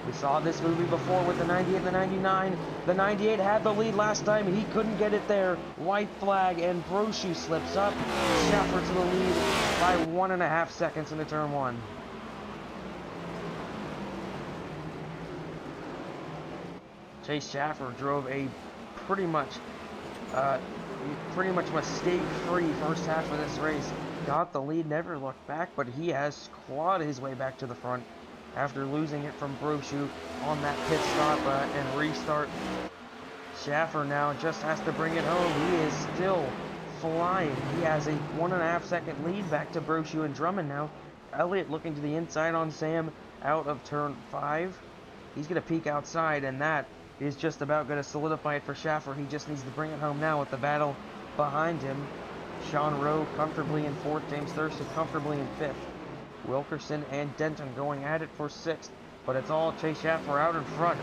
We saw this movie before with the 98 and the 99. The 98 had the lead last time. He couldn't get it there. White flag, and Brochu slips up. Schaffer to the lead by 1.5 seconds into turn 1. Chase Schaffer drove a pretty much mistake-free first half of this race. Got the lead, never looked back, but he has clawed his way back to the front after losing it from Brochu on that pit stop and restart. Schaffer now just has to bring it home. He is still flying. He has a 1.5 second lead back to Brochu and Drummond now. Elliott looking to the inside on Sam out of turn 5. He's going to peek outside, and that is just about going to solidify it for Schaffer. He just needs to bring it home now with the battle behind him. Sean Rowe comfortably in 4th. James Thurston comfortably in 5th. Wilkerson and Denton going at it for 6th, but it's all Chase Schaffer out in front.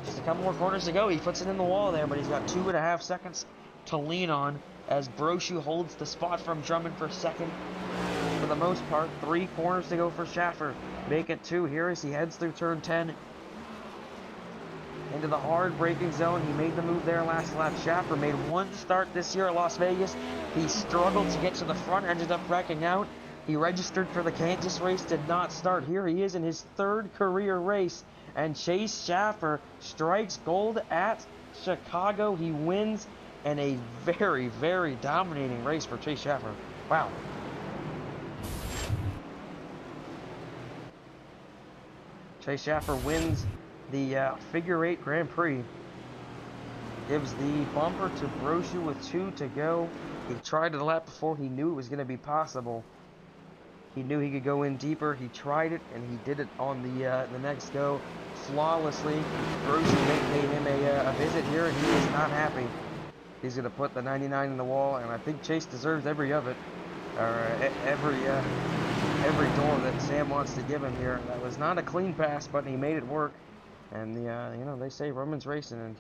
Just a couple more corners to go. He puts it in the wall there, but he's got 2.5 seconds to lean on as Brochu holds the spot from Drummond for 2nd. For the most part, 3 corners to go for Schaffer. Make it 2 here as he heads through turn 10. Into the hard braking zone. He made the move there last lap. Schaffer made 1 start this year at Las Vegas. He struggled to get to the front, ended up wrecking out. He registered for the Kansas race, did not start. Here he is in his 3rd career race, and Chase Schaffer strikes gold at Chicago. He wins, and a very, very dominating race for Chase Schaffer. Wow. Chase Schaffer wins the Figure 8 Grand Prix. Gives the bumper to Brochu with 2 to go. He tried it a lap before. He knew it was going to be possible. He knew he could go in deeper. He tried it, and he did it on the next go flawlessly. Bruce paid him a visit here, and he was not happy. He's going to put the 99 in the wall, and I think Chase deserves every of it, or every door that Sam wants to give him here. That was not a clean pass, but he made it work. And you know, they say Roman's racing, and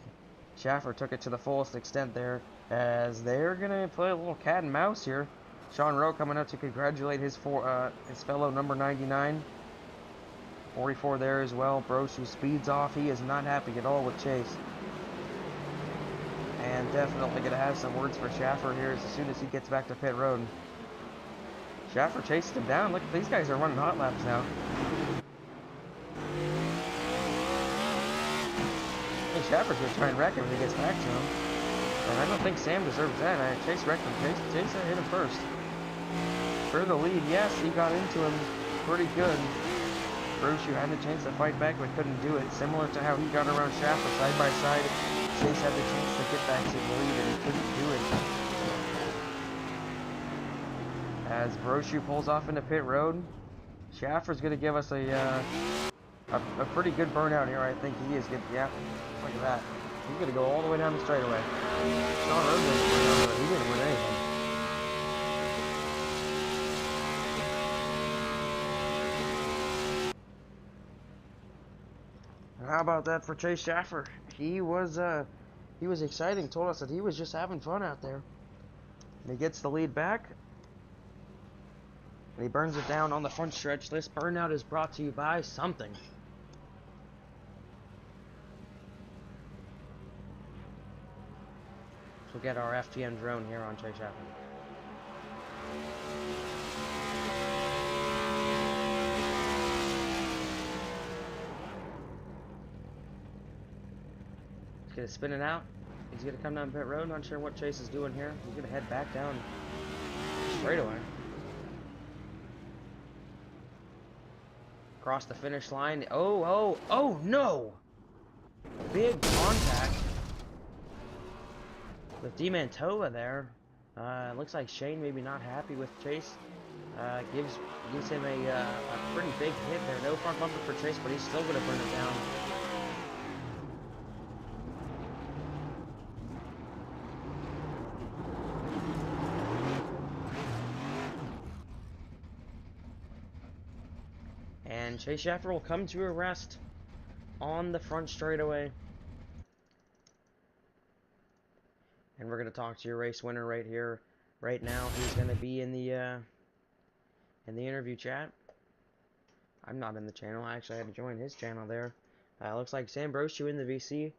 Schaffer took it to the fullest extent there, as they're gonna play a little cat and mouse here. Sean Rowe coming out to congratulate his fellow number 99. 44 there as well. Brochu speeds off. He is not happy at all with Chase. And definitely going to have some words for Schaffer here as soon as he gets back to pit road. Schaffer chases him down. Look, these guys are running hot laps now. I think Schaffer's going to try and wreck him when he gets back to him. And I don't think Sam deserves that. Chase wrecked him. Chase hit him first. For the lead, yes, he got into him pretty good. Brochu had the chance to fight back, but couldn't do it. Similar to how he got around Schaffer side by side. Chase had the chance to get back to the lead, and he couldn't do it. As Brochu pulls off into pit road, Schaffer's going to give us a pretty good burnout here. I think he is good. Yeah, look at that. He's going to go all the way down the straightaway. Sean Rowe he didn't win anything. How about that for Chase Schaffer? He was exciting. Told us that he was just having fun out there. And he gets the lead back. And he burns it down on the front stretch. This burnout is brought to you by something. We'll get our FTN drone here on Chase Schaffer. He's gonna spin it out. He's gonna come down pit road. Not sure what Chase is doing here. He's gonna head back down straight away. Across the finish line. Oh no! Big contact with DiMantola there. Looks like Shane maybe not happy with Chase. Gives him a pretty big hit there. No front bumper for Chase, but he's still gonna burn it down. And Chase Schaffer will come to a rest on the front straightaway. And we're going to talk to your race winner right here, right now. He's going to be in the interview chat. I'm not in the channel. I actually had to join his channel there. Looks like Sam Brochu in the VC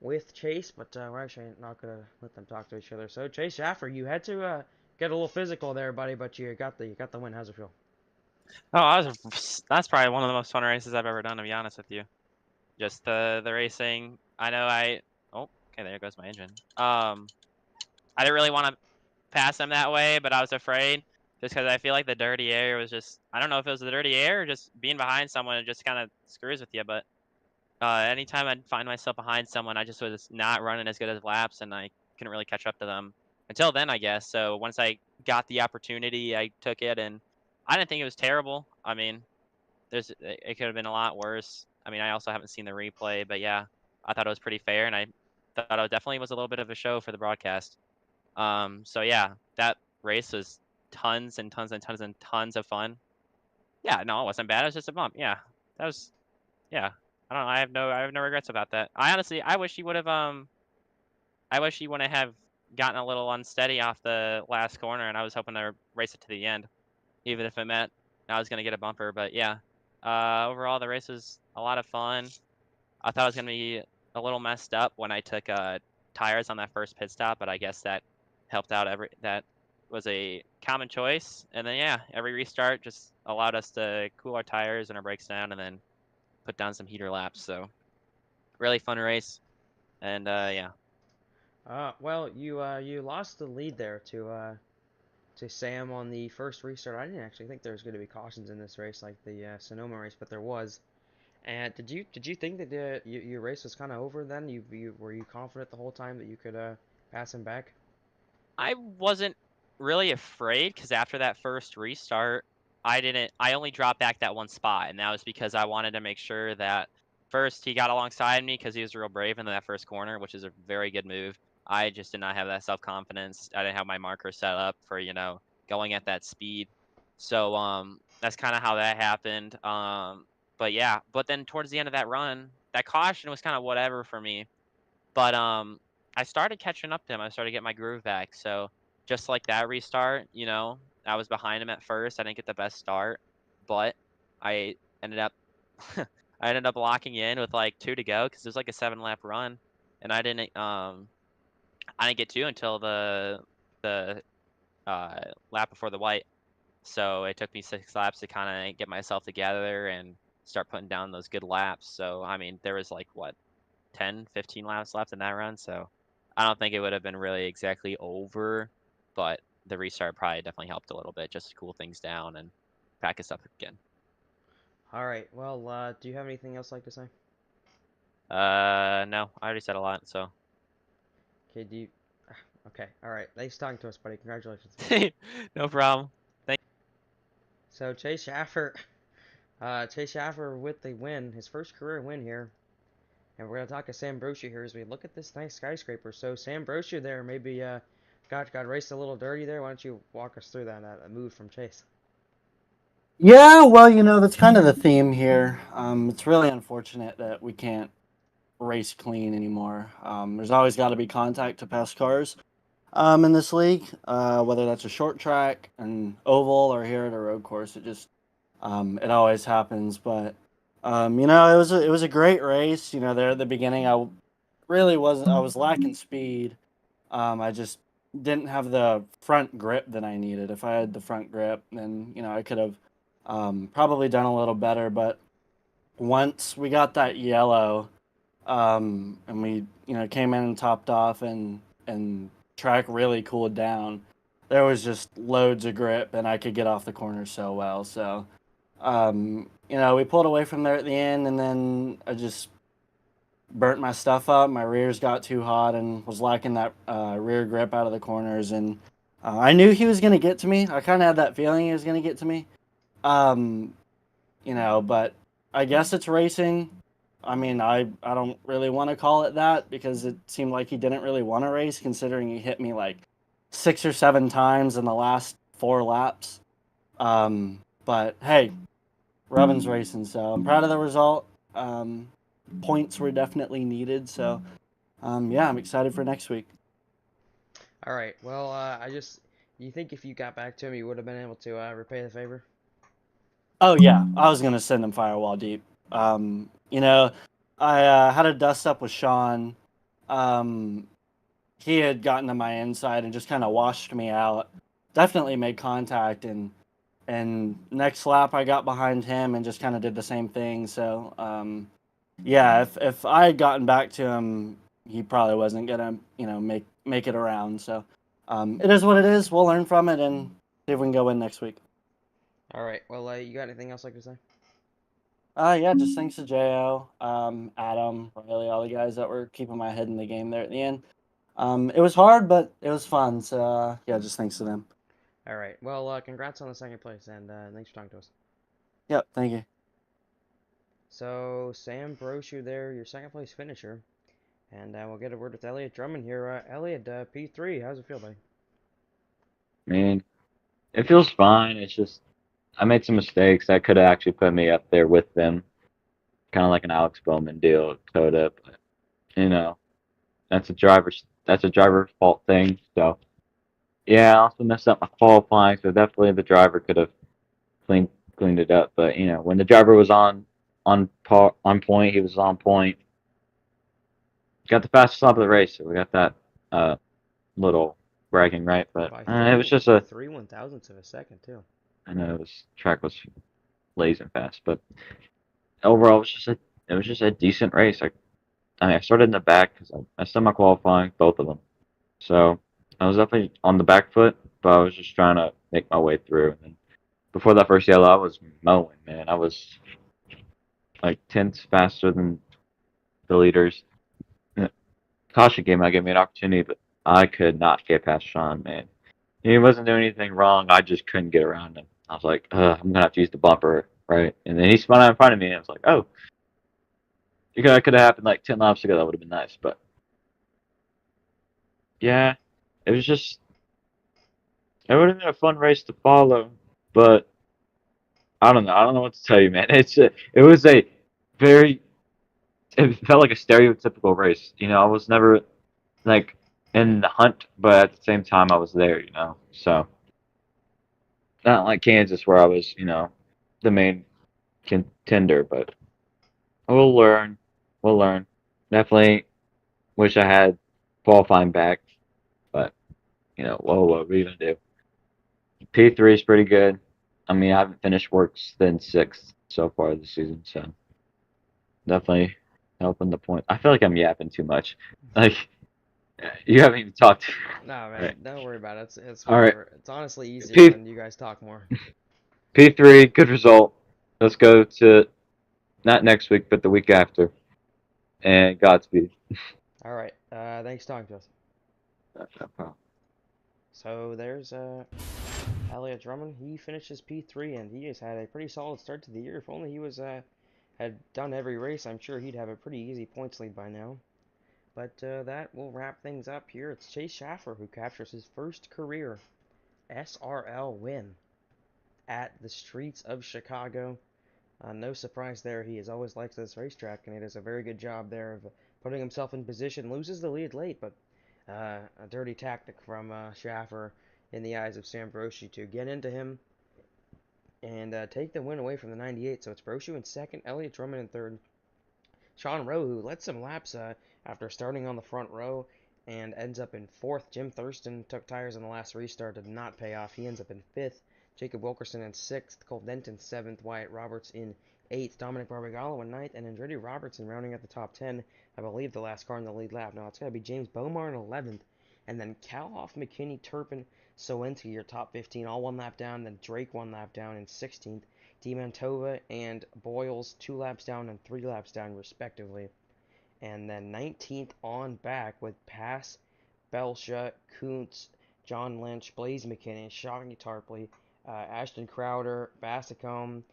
with Chase, but we're actually not going to let them talk to each other. So Chase Schaffer, you had to get a little physical there, buddy, but you got the win. How's it feel? Oh, that's probably one of the most fun races I've ever done, to be honest with you. Just the racing. I know oh, okay, there goes my engine. I didn't really want to pass him that way, but I was afraid just because I feel like the dirty air was just, I don't know if it was the dirty air or just being behind someone, it just kind of screws with you. But anytime I'd find myself behind someone, I just was not running as good as laps, and I couldn't really catch up to them until then, I guess. So once I got the opportunity, I took it, and I didn't think it was terrible. I mean, it could have been a lot worse. I mean, I also haven't seen the replay, but yeah, I thought it was pretty fair, and I thought it definitely was a little bit of a show for the broadcast. So yeah, that race was tons and tons and tons and tons of fun. Yeah, no, it wasn't bad. It was just a bump. Yeah, that was, yeah. I don't know. I have no regrets about that. I wish he would have I wish he wouldn't have gotten a little unsteady off the last corner, and I was hoping to race it to the end, even if it meant I was gonna get a bumper. But yeah, overall the race was a lot of fun. I thought it was gonna be a little messed up when I took tires on that first pit stop, but I guess that helped out. That was a common choice. And then yeah, every restart just allowed us to cool our tires and our brakes down, and then put down some heater laps. So really fun race. And yeah. Well, you lost the lead there to Sam on the first restart. I didn't actually think there was going to be cautions in this race like the Sonoma race, but there was. And did you think that your race was kind of over then? Were you confident the whole time that you could pass him back? I wasn't really afraid, because after that first restart, I only dropped back that one spot, and that was because I wanted to make sure that first he got alongside me because he was real brave in that first corner, which is a very good move. I just did not have that self-confidence. I didn't have my marker set up for, going at that speed. So that's kind of how that happened. But yeah, but then towards the end of that run, that caution was kind of whatever for me. But I started catching up to him. I started getting my groove back. So just like that restart, I was behind him at first. I didn't get the best start, but I ended up I ended up locking in with like 2 to go because it was like a 7-lap run, and I didn't get to until the lap before the white. So it took me 6 laps to kind of get myself together and start putting down those good laps. So I mean, there was like what 10, 15 laps left in that run. So I don't think it would have been really exactly over, but the restart probably definitely helped a little bit just to cool things down and pack us up again. All right. Well, do you have anything else like to say? No, I already said a lot, so. Okay, do you... Okay, all right. Thanks for talking to us, buddy. Congratulations. No problem. So Chase Schaffer with the win, his first career win here. And we're gonna talk to Sam Brochu here as we look at this nice skyscraper. So Sam Brochu there maybe got raced a little dirty there. Why don't you walk us through that move from Chase? Yeah, well, that's kind of the theme here. It's really unfortunate that we can't race clean anymore. There's always got to be contact to pass cars in this league, whether that's a short track, an oval, or here at a road course. It always happens. But it was a great race. There at the beginning, I was lacking speed. I just didn't have the front grip that I needed. If I had the front grip, then I could have probably done a little better. But once we got that yellow, and we came in and topped off, and track really cooled down, there was just loads of grip, and I could get off the corner so well. So we pulled away from there at the end, and then I just burnt my stuff up. My rears got too hot and was lacking that rear grip out of the corners, and I knew he was going to get to me. I kind of had that feeling he was going to get to me. But I guess it's racing. I mean, I don't really want to call it that because it seemed like he didn't really want to race, considering he hit me like 6 or 7 times in the last 4 laps. But hey, Robin's racing, so I'm proud of the result. Points were definitely needed, so I'm excited for next week. All right. Well, you think if you got back to him, you would have been able to repay the favor? Oh yeah, I was gonna send him Firewall deep. I had a dust up with Sean. He had gotten to my inside and just kind of washed me out. Definitely made contact, and next lap I got behind him and just kind of did the same thing. So if I had gotten back to him, he probably wasn't gonna make it around. So it is what it is. We'll learn from it and see if we can go win next week. All right. Well, you got anything else like to say? Just thanks to Jo, Adam, Riley, all the guys that were keeping my head in the game there at the end. It was hard, but it was fun. So just thanks to them. All right. Well, congrats on the second place, and thanks for talking to us. Yep, thank you. So Sam Brochu there, your second place finisher, and we'll get a word with Elliot Drummond here. Elliot, P3, how's it feel, buddy? Man, it feels fine. It's just I made some mistakes that could have actually put me up there with them, kind of like an Alex Bowman deal, Coda. But that's a driver's fault thing. So yeah, I also messed up my qualifying. So definitely the driver could have cleaned it up. But when the driver was on point, he was on point. Got the fastest lap of the race, so we got that little bragging right. But it was just a 3/1000ths of a second too. I know track was blazing fast, but overall it was just a decent race. I started in the back because I messed up my qualifying, both of them. So I was definitely on the back foot, but I was just trying to make my way through. And then before that first yellow, I was mowing, man. I was like 10ths faster than the leaders. Caution gave me an opportunity, but I could not get past Sean, man. He wasn't doing anything wrong. I just couldn't get around him. I was like, I'm gonna have to use the bumper, right? And then he spun out in front of me, and I was like, oh, that could have happened like 10 laps ago. That would have been nice, but yeah, it was just it would have been a fun race to follow, but I don't know. I don't know what to tell you, man. It was a very it felt like a stereotypical race. I was never like in the hunt, but at the same time I was there. So not like Kansas where I was, the main contender, but we'll learn. We'll learn. Definitely wish I had qualifying back, but what are we gonna do? P3 is pretty good. I mean, I haven't finished worse than sixth so far this season, so definitely helping the point. I feel like I'm yapping too much. Like you haven't even talked. No, man, Right. don't worry about it. It's All right. whatever. It's honestly easier when you guys talk more. P3, good result. Let's go to not next week, but the week after. And Godspeed. All right. Thanks, for talking to us. That's no problem. So there's Elliott Drummond. He finishes P3, and he has had a pretty solid start to the year. If only he was had done every race, I'm sure he'd have a pretty easy points lead by now. But that will wrap things up here. It's Chase Schaffer who captures his first career SRL win at the streets of Chicago. No surprise there. He has always liked this racetrack, and he does a very good job there of putting himself in position. Loses the lead late, but a dirty tactic from Schaffer in the eyes of Sam Brochu to get into him and take the win away from the 98. So it's Brochu in second, Elliott Drummond in third. Sean Rowe, who led some laps after starting on the front row and ends up in fourth. Jim Thurston took tires on the last restart, did not pay off. He ends up in fifth. Jacob Wilkerson in sixth. Cole Denton seventh. Wyatt Roberts in eighth. Dominic Barbagallo in ninth. And Andretti Robertson rounding at the top 10. I believe the last car in the lead lap. Now it's got to be James Bomar in 11th. And then Kalhoff, McKinney, Turpin, Sowinski, your top 15, all one lap down. Then Drake one lap down in 16th. Demantova and Boyles 2 laps down and 3 laps down respectively. And then 19th on back with Pass, Belsha, Kuntz, John Lynch, Blaze McKinnon, Shoggy Tarpley, Ashton Crowder, Bassacombe,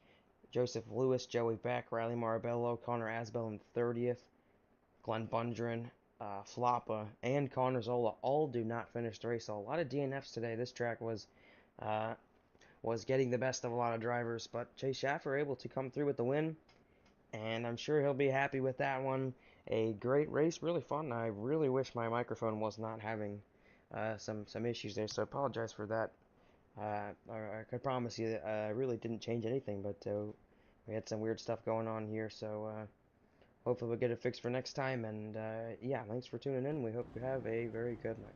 Joseph Lewis, Joey Beck, Riley Marabello, Connor Asbell in 30th, Glenn Bundren, Floppa, and Connor Zola all do not finish the race. So a lot of DNFs today. This track was getting the best of a lot of drivers, but Chase Schaffer able to come through with the win, and I'm sure he'll be happy with that one. A great race, really fun. I really wish my microphone was not having some issues there, so I apologize for that. I could promise you that I really didn't change anything, but we had some weird stuff going on here, so hopefully we'll get it fixed for next time, and yeah, thanks for tuning in. We hope you have a very good night.